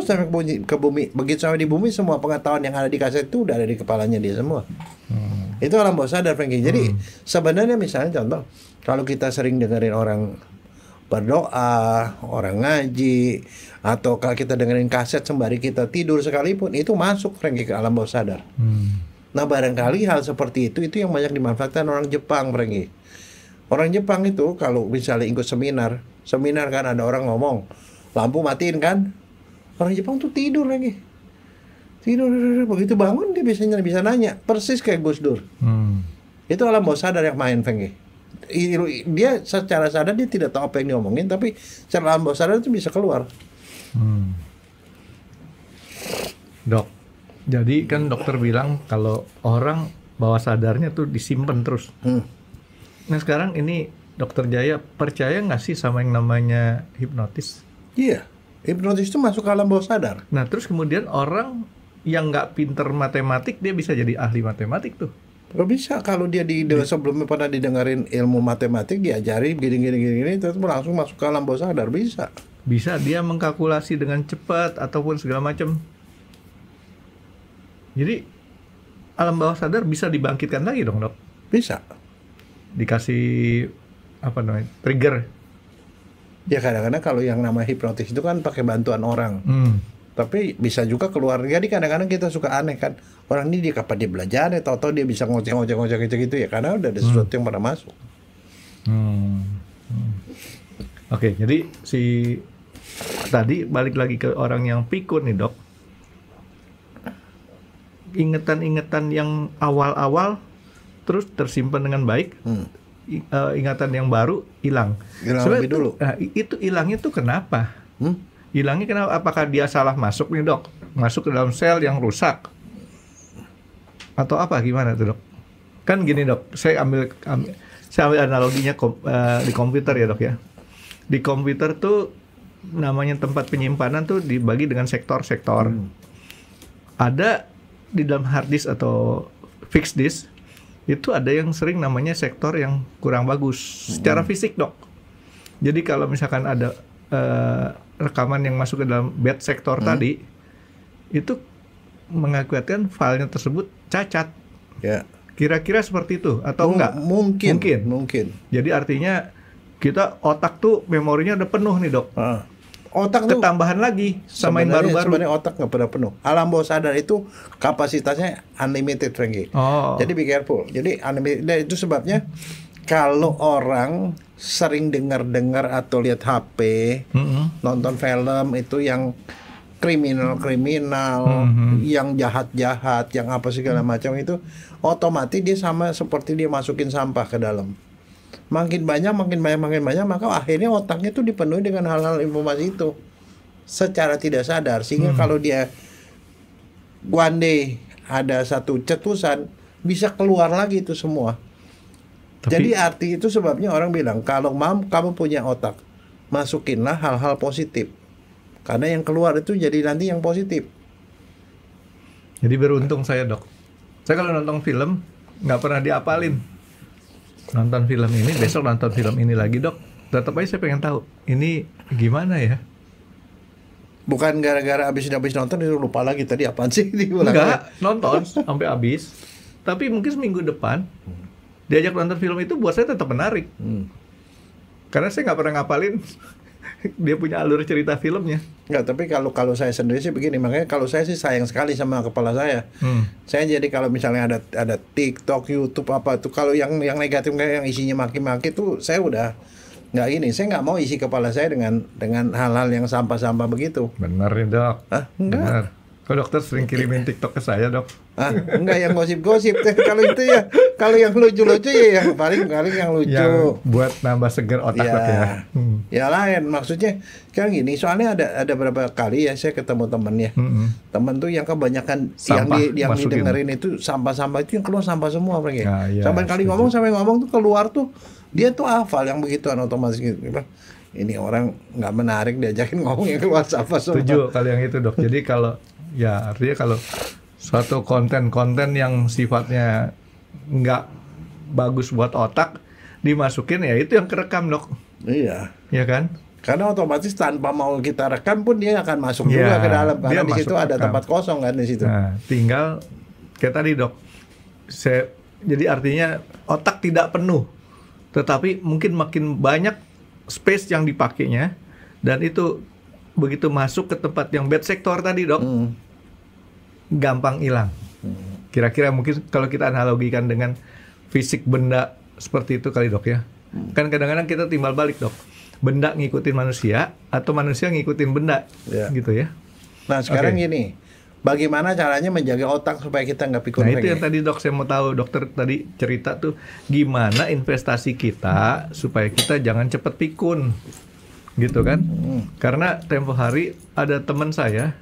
sampai ke bumi. Begitu sampai di bumi, semua pengetahuan yang ada di kaset itu udah ada di kepalanya dia semua. Itu alam bawah sadar, Franky. Jadi sebenarnya misalnya contoh, kalau kita sering dengerin orang berdoa, orang ngaji, atau kalau kita dengerin kaset sembari kita tidur sekalipun, itu masuk, Franky, ke alam bawah sadar. Nah barangkali hal seperti itu yang banyak dimanfaatkan orang Jepang, Franky. Orang Jepang itu kalau misalnya ikut seminar kan ada orang ngomong, lampu matiin kan, orang Jepang tuh tidur lagi. Tidur, begitu bangun dia bisa nanya, persis kayak Gus Dur. Itu alam bawah sadar yang main, Franky. Dia secara sadar dia tidak tahu apa yang diomongin, tapi secara alam bawah sadar itu bisa keluar. Dok, jadi kan dokter bilang kalau orang bawah sadarnya tuh disimpan terus. Nah sekarang ini Dokter Jaya percaya nggak sih sama yang namanya hipnotis? Iya, hipnotis itu masuk ke alam bawah sadar. Nah terus kemudian orang yang nggak pinter matematik dia bisa jadi ahli matematik tuh? Gak bisa, kalau dia sebelumnya pernah didengerin ilmu matematik, diajari gini terus langsung masuk ke alam bawah sadar, bisa. Bisa dia mengkalkulasi dengan cepat ataupun segala macam. Jadi alam bawah sadar bisa dibangkitkan lagi dong, Dok? Bisa. Dikasih apa namanya, trigger. Ya kadang-kadang kalau yang nama hipnotis itu kan pakai bantuan orang. Tapi bisa juga keluar. Jadi kadang-kadang kita suka aneh kan, orang ini kapan dia belajar ya, tahu-tahu dia bisa ngoceh gitu ya, karena udah ada sesuatu yang pernah masuk. Oke, jadi si tadi balik lagi ke orang yang pikun nih, Dok. Ingatan-ingatan yang awal-awal terus tersimpan dengan baik. Ingatan yang baru hilang. Hilang lebih dulu. Itu hilangnya tuh kenapa? Hilangnya kenapa? Apakah dia salah masuk nih, Dok? Masuk ke dalam sel yang rusak? Atau apa? Gimana tuh, Dok? Kan gini, Dok. Saya ambil analoginya di komputer ya, Dok ya. Di komputer tuh namanya tempat penyimpanan tuh dibagi dengan sektor-sektor. Ada di dalam hard disk atau fixed disk itu ada yang sering namanya sektor yang kurang bagus secara fisik, Dok. Jadi kalau misalkan ada rekaman yang masuk ke dalam bad sektor tadi, itu mengakibatkan filenya tersebut cacat. Ya. Kira-kira seperti itu atau enggak? Mungkin. Jadi artinya kita otak tuh memorinya udah penuh nih, Dok. Otak tuh ketambahan lagi sama yang baru-baru. Sebenarnya otak nggak pernah penuh. Alam bawah sadar itu kapasitasnya unlimited, Franky. Jadi be careful. Jadi unlimited itu sebabnya kalau orang sering dengar atau lihat HP, nonton film itu yang kriminal, yang jahat-jahat, yang apa segala macam itu otomatis dia sama seperti dia masukin sampah ke dalam. Makin banyak, maka akhirnya otaknya tuh dipenuhi dengan hal-hal informasi itu secara tidak sadar, sehingga kalau dia one day ada satu cetusan bisa keluar lagi itu semua. Jadi arti itu sebabnya orang bilang kalau kamu punya otak, masukinlah hal-hal positif. Karena yang keluar itu jadi nanti yang positif. Jadi beruntung saya, Dok. Saya kalau nonton film nggak pernah diapalin. Nonton film ini, besok nonton film ini lagi, Dok. Tetap aja saya pengen tahu ini gimana ya. Bukan gara-gara habis nonton itu lupa lagi tadi apaan sih. Enggak, nonton sampai habis. Tapi mungkin seminggu depan diajak nonton film itu buat saya tetap menarik. Karena saya nggak pernah ngapalin dia punya alur cerita filmnya. Enggak, tapi kalau saya sendiri sih begini, makanya kalau saya sih sayang sekali sama kepala saya. Saya jadi kalau misalnya ada TikTok, YouTube apa tuh, kalau yang negatif kayak yang isinya maki-maki tuh saya udah nggak ini. Saya nggak mau isi kepala saya dengan hal-hal yang sampah-sampah begitu. Bener ya, Dok? Enggak. Bener. Kok dokter sering kirimin TikTok ke saya, Dok? Enggak yang gosip-gosip. Kalau itu ya, kalau yang lucu-lucu ya yang paling yang lucu. Yang buat nambah seger otak, Dok ya. Ya lain, maksudnya kan gini. Soalnya ada beberapa kali ya saya ketemu temen ya. Temen tuh yang kebanyakan sampah yang didengerin itu sampah-sampah itu yang keluar sampah semua, Frank. Sampai kali ngomong tuh keluar tuh dia tuh hafal yang begituan otomatis gitu. Ini orang nggak menarik diajakin ngomong yang keluar sampah semua. Setuju kalau yang itu, Dok. Jadi kalau ya artinya kalau suatu konten yang sifatnya nggak bagus buat otak dimasukin, ya itu yang kerekam, Dok. Iya. Iya kan? Karena otomatis tanpa mau kita rekam pun dia akan masuk juga ke dalam, karena di situ ada tempat kosong kan di situ. Nah, tinggal kayak tadi, Dok. Jadi artinya otak tidak penuh, tetapi mungkin makin banyak space yang dipakainya, dan itu begitu masuk ke tempat yang bad sector tadi, Dok, gampang hilang. Kira-kira mungkin kalau kita analogikan dengan fisik benda seperti itu kali, Dok ya. Kan kadang-kadang kita timbal balik, Dok. Benda ngikutin manusia atau manusia ngikutin benda, gitu ya. Nah sekarang gini, bagaimana caranya menjaga otak supaya kita nggak pikun? Nah itu yang tadi, Dok, saya mau tahu. Dokter tadi cerita tuh gimana investasi kita supaya kita jangan cepet pikun, gitu kan? Karena tempo hari ada teman saya,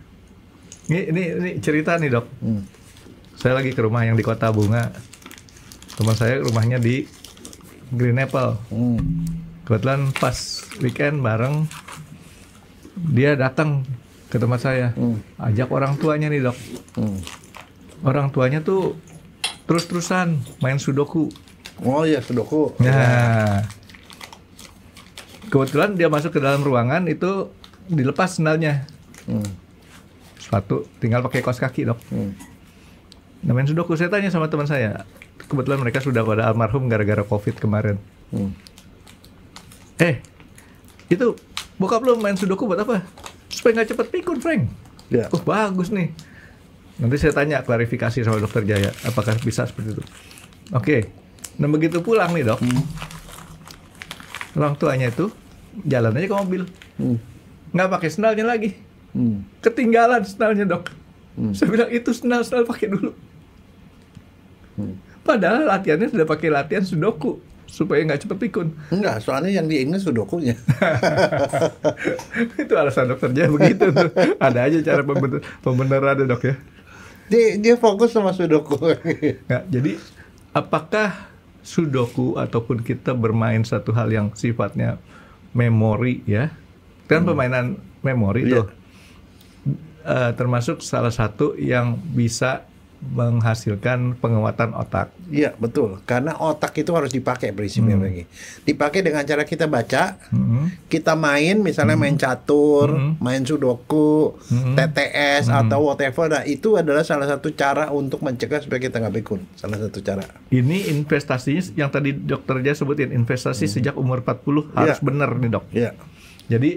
ini cerita nih, Dok. Saya lagi ke rumah yang di Kota Bunga. Teman saya rumahnya di Green Apple. Kebetulan pas weekend bareng, dia datang ke tempat saya, ajak orang tuanya nih, Dok. Orang tuanya tuh terus-terusan main sudoku. Oh iya, sudoku. Nah, kebetulan dia masuk ke dalam ruangan itu dilepas sendalnya. Sepatu, tinggal pakai kaos kaki, Dok. Nah, main sudoku. Saya tanya sama teman saya, kebetulan mereka sudah pada almarhum gara-gara COVID kemarin. Itu bokap lo main sudoku buat apa? Supaya nggak cepet pikun, Frank. Bagus nih. Nanti saya tanya klarifikasi sama Dokter Jaya, apakah bisa seperti itu. Oke. Nah begitu pulang nih, Dok, orang tuanya itu jalan aja ke mobil, nggak pakai sendalnya lagi. Ketinggalan sendalnya, Dok. Saya bilang itu sendal pakai dulu. Padahal latihannya sudah pakai latihan sudoku supaya nggak cepet pikun. Enggak, soalnya yang diingat sudokunya. Itu alasan Dokter Jaya begitu tuh. Ada aja cara pembenaran, Dok ya. Dia fokus sama sudoku. Nah, jadi apakah sudoku ataupun kita bermain satu hal yang sifatnya memori ya, kan permainan memori tuh termasuk salah satu yang bisa menghasilkan penguatan otak. Iya betul, karena otak itu harus dipakai prinsipnya lagi. Dipakai dengan cara kita baca, kita main, misalnya main catur, main sudoku, TTS atau whatever. Nah itu adalah salah satu cara untuk mencegah supaya kita nggak pikun. Salah satu cara. Ini investasinya yang tadi Dokter Jaya sebutin, investasi sejak umur 40 harus benar nih, Dok. Iya. Jadi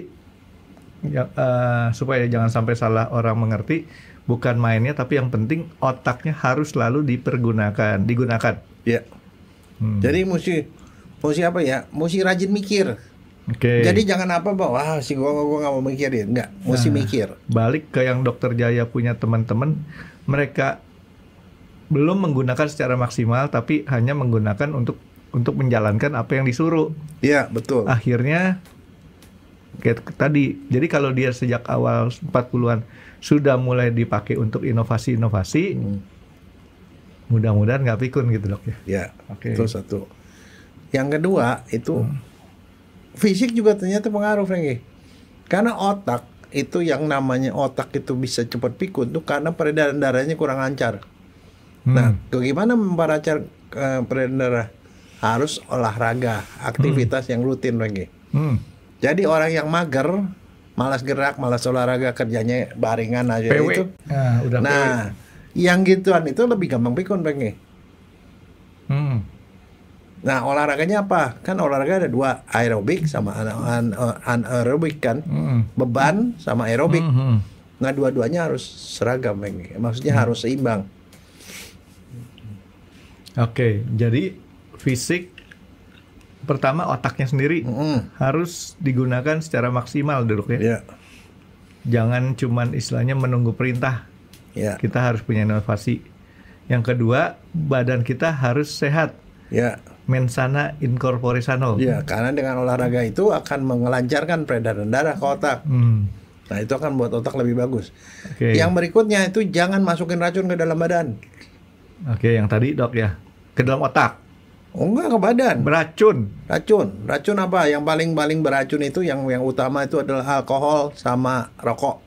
ya, supaya jangan sampai salah orang mengerti. Bukan mainnya, tapi yang penting otaknya harus selalu digunakan. Iya. Jadi mesti apa ya? Mesti rajin mikir. Oke. Jadi jangan apa bahwa si gua nggak mau mikirin, nggak, mesti mikir. Balik ke yang Dokter Jaya punya teman-teman, mereka belum menggunakan secara maksimal, tapi hanya menggunakan untuk menjalankan apa yang disuruh. Iya, betul. Akhirnya kayak tadi, jadi kalau dia sejak awal 40-an sudah mulai dipakai untuk inovasi-inovasi, mudah-mudahan nggak pikun gitu dok ya. Ya, Oke. itu satu. Yang kedua itu fisik juga ternyata pengaruh, Franky. Karena otak itu yang namanya otak itu bisa cepat pikun tuh karena peredaran darahnya kurang lancar. Nah, bagaimana memperlancar peredaran darah? Harus olahraga, aktivitas yang rutin, Franky. Jadi orang yang mager, malas gerak, malas olahraga, kerjanya baringan aja PW. itu. Udah Nah, PW. yang gituan itu lebih gampang pikun, Franky. Nah, olahraganya apa? Kan olahraga ada dua, aerobik sama anaerobik kan. Beban sama aerobik. Nah, dua-duanya harus seragam, maksudnya harus seimbang. Oke, jadi fisik pertama otaknya sendiri harus digunakan secara maksimal dok ya. Ya. Jangan cuman istilahnya menunggu perintah. Ya. Kita harus punya inovasi. Yang kedua, badan kita harus sehat. Ya. Mens sana in corpore sano. Ya, karena dengan olahraga itu akan melancarkan peredaran darah ke otak. Nah, itu akan buat otak lebih bagus. Oke. Yang berikutnya itu jangan masukin racun ke dalam badan. Oke, yang tadi dok ya, ke dalam otak. Oh, enggak, ke badan. Beracun. Racun apa? Yang paling beracun itu yang utama itu adalah alkohol sama rokok.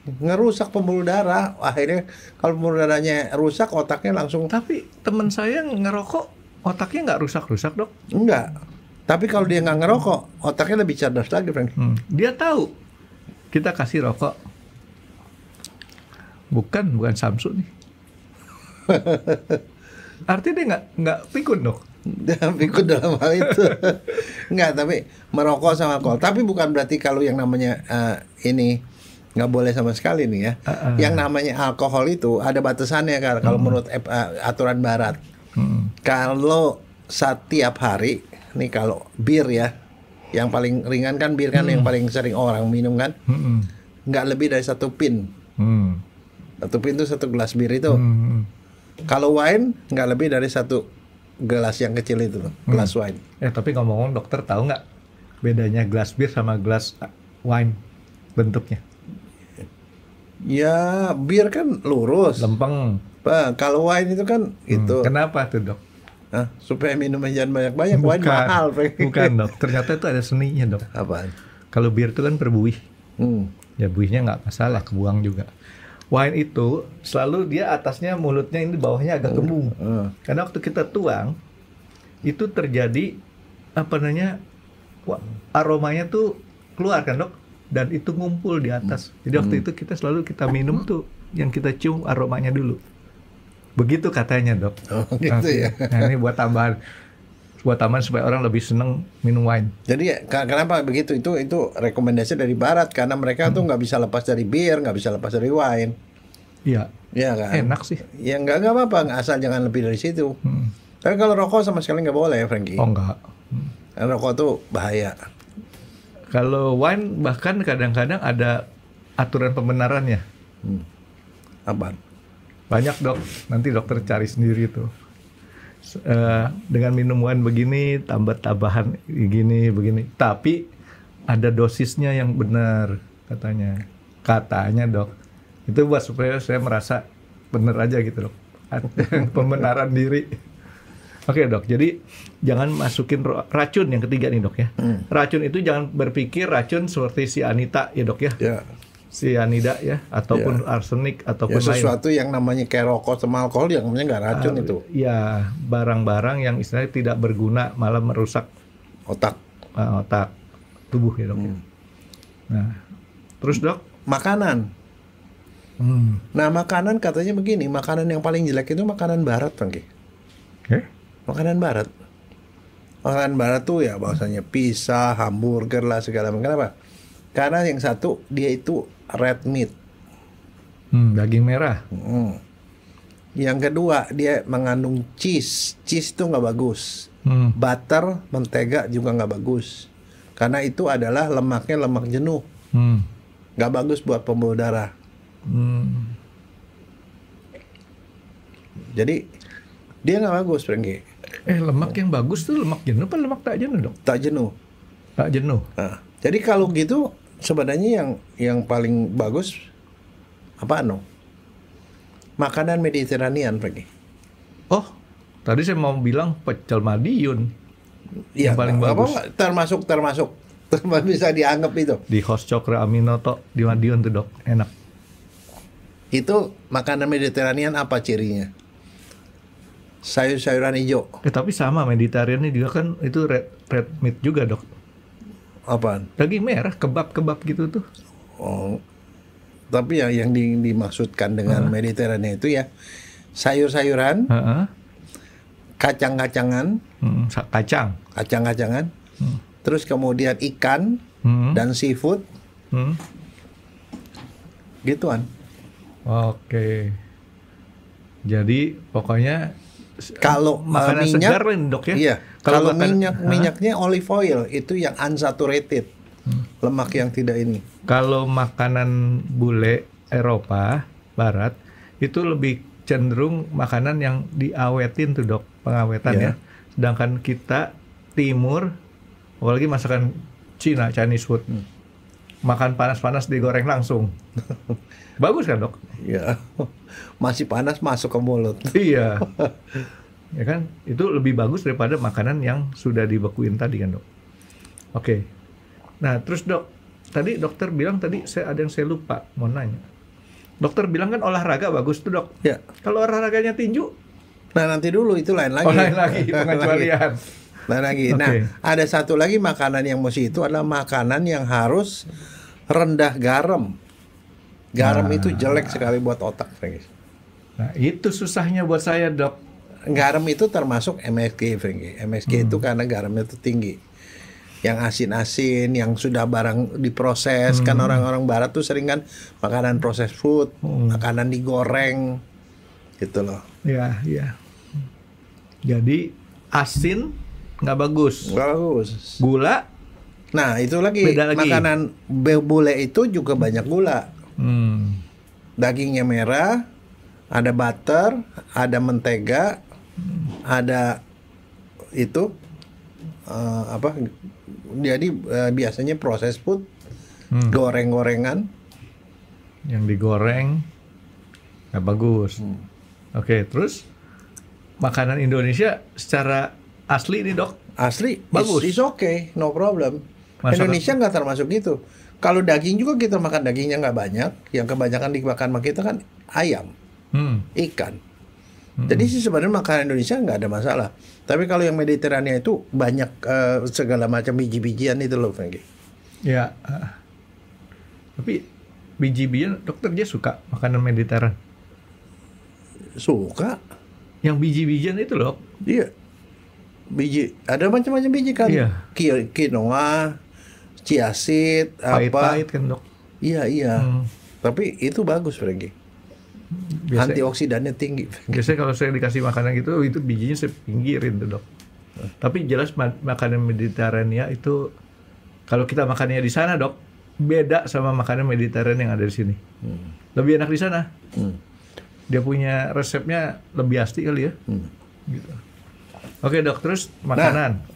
Ngerusak pembuluh darah. Akhirnya kalau pembuluh darahnya rusak, otaknya langsung. Tapi teman saya ngerokok, otaknya nggak rusak-rusak dok. Enggak. Tapi kalau dia nggak ngerokok, otaknya lebih cerdas lagi, Frank. Dia tahu kita kasih rokok. Bukan Samsu nih. Artinya dia nggak pikun dok. Ikut dalam hal itu. Enggak, tapi merokok sama alkohol. Tapi bukan berarti kalau yang namanya ini nggak boleh sama sekali nih ya. Yang namanya alkohol itu ada batasannya kan. Kalau menurut aturan barat. Kalau setiap hari, nih kalau bir ya, yang paling ringan kan bir kan yang paling sering orang minum kan, nggak lebih dari 1 pin. 1 pin itu 1 gelas bir itu. Kalau wine nggak lebih dari 1 gelas yang kecil itu, gelas wine. Tapi ngomong-ngomong dokter tahu nggak bedanya gelas bir sama gelas wine bentuknya? Ya, bir kan lurus, lempeng. Kalau wine itu kan itu. Kenapa tuh dok? Supaya minumnya jangan banyak-banyak. Wine mahal, bukan dok. Ternyata itu ada seninya dok. Apaan? Kalau bir itu kan berbuih. Ya buihnya nggak masalah, kebuang juga. Wine itu selalu dia atasnya mulutnya ini bawahnya agak kembung. Karena waktu kita tuang itu terjadi aromanya tuh keluar kan dok, dan itu ngumpul di atas. Jadi waktu itu kita minum tuh yang kita cium aromanya dulu. Begitu katanya dok. Gitu ya. Nah, ini buat tambahan supaya orang lebih seneng minum wine. Jadi kenapa begitu? Itu rekomendasi dari barat karena mereka tuh nggak bisa lepas dari bir, nggak bisa lepas dari wine. Iya. Iya kan? Enak sih. Ya nggak apa-apa, asal jangan lebih dari situ. Tapi kalau rokok sama sekali nggak boleh, Franky. Oh enggak. Karena rokok tuh bahaya. Kalau wine bahkan kadang-kadang ada aturan pembenarannya. Apa? Banyak dok. Nanti dokter cari sendiri tuh. Dengan minum wine begini, tambahan begini. Tapi ada dosisnya yang benar katanya dok. Itu buat supaya saya merasa benar aja gitu dok. Pembenaran diri. Oke dok, jadi jangan masukin racun yang ketiga nih dok ya. Racun itu jangan berpikir racun seperti cyanida ya dok ya. Cyanida ya, ataupun arsenik ataupun lain. Sesuatu yang namanya kayak rokok sama alkohol yang namanya nggak racun itu. Ya, barang-barang yang istilahnya tidak berguna malah merusak otak tubuh ya dok. Nah, terus dok? Makanan. Nah, makanan katanya begini, makanan yang paling jelek itu makanan barat, Franky. Makanan barat. Makanan barat tuh ya bahwasanya pizza, hamburger lah segala macam. Kenapa? Karena yang satu dia itu red meat. Daging merah. Yang kedua, dia mengandung cheese. Cheese itu nggak bagus. Butter, mentega juga nggak bagus. Karena itu adalah lemaknya lemak jenuh. Nggak bagus buat pembuluh darah. Jadi dia nggak bagus, Frankie. Lemak yang bagus tuh lemak jenuh apa lemak tak jenuh, Dok? Tak jenuh. Tak jenuh. Nah, jadi kalau gitu sebenarnya yang paling bagus apa makanan Mediterranean, Frankie. Oh, tadi saya mau bilang pecel Madiun. Iya, yang paling bagus. Termasuk bisa dianggap itu. Di Hos Cokro Aminoto di Madiun tuh, Dok. Enak. Itu makanan Mediterranean apa cirinya? Sayur-sayuran hijau. Tapi sama Mediterranean juga kan itu red meat juga, Dok. Apaan? Daging merah, kebab-kebab gitu tuh. Oh. Tapi yang dimaksudkan dengan Mediterranean itu ya sayur-sayuran, kacang-kacangan, kacang-kacangan, terus kemudian ikan dan seafood, gituan. Oke. Jadi pokoknya kalau makanan minyak, segar, Dok ya. Iya. Kalau minyaknya olive oil itu yang unsaturated, lemak yang tidak ini. Kalau makanan bule Eropa Barat itu lebih cenderung makanan yang diawetin tuh, Dok, pengawetannya. Sedangkan kita Timur, apalagi masakan Cina, Chinese food, makan panas-panas digoreng langsung. Bagus kan, Dok? Iya. Masih panas masuk ke mulut. Iya. Ya kan? Itu lebih bagus daripada makanan yang sudah dibekuin tadi kan, Dok. Oke. Nah, terus, Dok, tadi dokter bilang ada yang saya lupa mau nanya. Dokter bilang kan olahraga bagus tuh, Dok. Ya. Kalau olahraganya tinju? Nah, nanti dulu itu lain lagi. Lain lagi pengecualian. Lain lagi. Nah, ada satu lagi makanan yang mesti itu adalah makanan yang harus rendah garam. Garam itu jelek sekali buat otak, Frankie. Nah, itu susahnya buat saya, Dok. Garam itu termasuk MSG, Frankie. MSG itu karena garamnya itu tinggi. Yang asin-asin, yang sudah barang diproses. Kan orang-orang barat tuh sering kan makanan proses food, makanan digoreng, gitu loh. Iya, iya. Jadi asin nggak bagus. Nggak bagus. Gula. Nah, itu lagi. Makanan bule itu juga banyak gula. Dagingnya merah, ada butter, ada mentega, ada itu jadi biasanya proses food, goreng-gorengan. Yang digoreng nggak bagus. Oke, terus makanan Indonesia secara asli nih, Dok? Asli, bagus. It's okay, no problem. Indonesia nggak termasuk gitu. Kalau daging juga kita makan dagingnya nggak banyak. Yang kebanyakan dimakan sama kita kan ayam, ikan. Jadi sih sebenarnya makanan Indonesia nggak ada masalah. Tapi kalau yang Mediterania itu banyak segala macam biji-bijian itu loh, Frankie. Ya. Tapi biji-bijian, dokter dia suka makanan Mediterania? Suka. Yang biji-bijian itu loh? Iya. Biji, ada macam-macam biji kan. Iya. Quinoa, chia seed, pahit-pahit kan, Dok? Iya. Tapi itu bagus, Frankie. Antioksidannya tinggi. Biasanya kalau saya dikasih makanan gitu, itu bijinya saya pinggirin tuh, Dok. Tapi jelas makanan Mediterania itu kalau kita makannya di sana, Dok, beda sama makanan Mediterania yang ada di sini. Lebih enak di sana. Dia punya resepnya lebih asli kali ya. Gitu. Oke, Dok, terus makanan. Nah,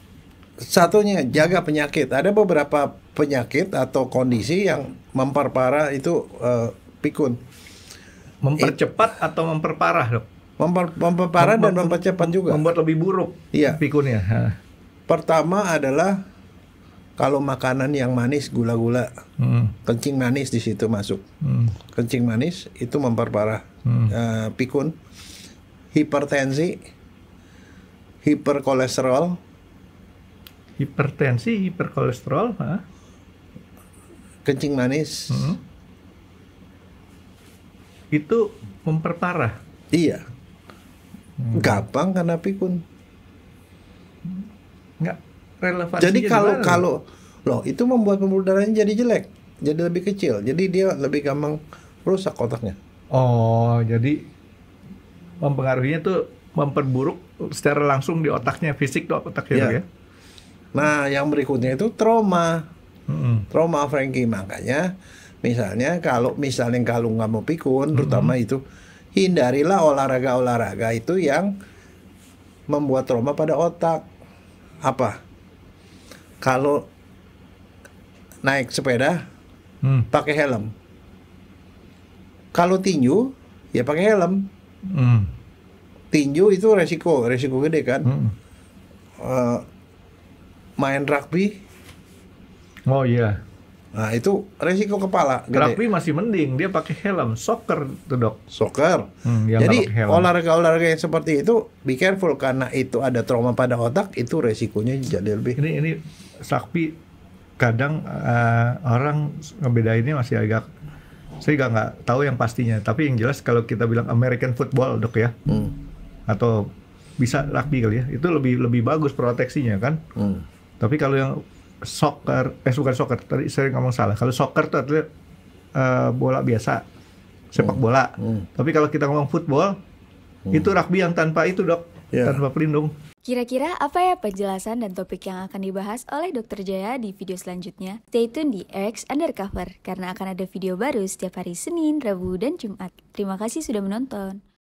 satunya jaga penyakit. Ada beberapa penyakit atau kondisi yang memperparah itu pikun. Mempercepat atau memperparah, Dok? Memperparah dan mempercepat juga. Membuat lebih buruk pikunnya. Pertama adalah kalau makanan yang manis, gula-gula, kencing manis di situ masuk. Kencing manis itu memperparah pikun. Hipertensi, hiperkolesterol. Hipertensi, hiperkolesterol, kencing manis. Itu memperparah. Iya. Gampang karena pikun. Nggak relevan. Jadi kalau loh itu membuat pembuluh darahnya jadi jelek, jadi lebih kecil. Jadi dia lebih gampang rusak otaknya. Oh, jadi mempengaruhinya tuh memperburuk secara langsung di otaknya, fisik tuh otaknya Ya. dok ya. Nah, yang berikutnya itu trauma. Trauma, Frankie. Makanya misalnya kalau nggak mau pikun, terutama itu hindarilah olahraga itu yang membuat trauma pada otak. Apa? Kalau naik sepeda pakai helm. Kalau tinju ya pakai helm. Tinju itu resiko gede kan. Main rugby, Oh iya. nah itu resiko kepala gede. Rugby masih mending, dia pakai helm. Soccer tuh dok. Soccer. Yang nggak Jadi pakai helm. olahraga yang seperti itu be careful, karena itu ada trauma pada otak, itu resikonya jadi lebih. Ini rugby kadang orang ngebedainnya masih agak, saya nggak tahu yang pastinya. Tapi yang jelas kalau kita bilang American football dok ya, atau bisa rugby kali ya, itu lebih bagus proteksinya kan. Tapi kalau yang soccer, bukan soccer, tadi saya ngomong salah. Kalau soccer itu artinya bola biasa, sepak bola. Tapi kalau kita ngomong football, itu rugby yang tanpa itu dok, tanpa pelindung. Kira-kira apa ya penjelasan dan topik yang akan dibahas oleh Dr. Jaya di video selanjutnya? Stay tune di RX Undercover, karena akan ada video baru setiap hari Senin, Rabu, dan Jumat. Terima kasih sudah menonton.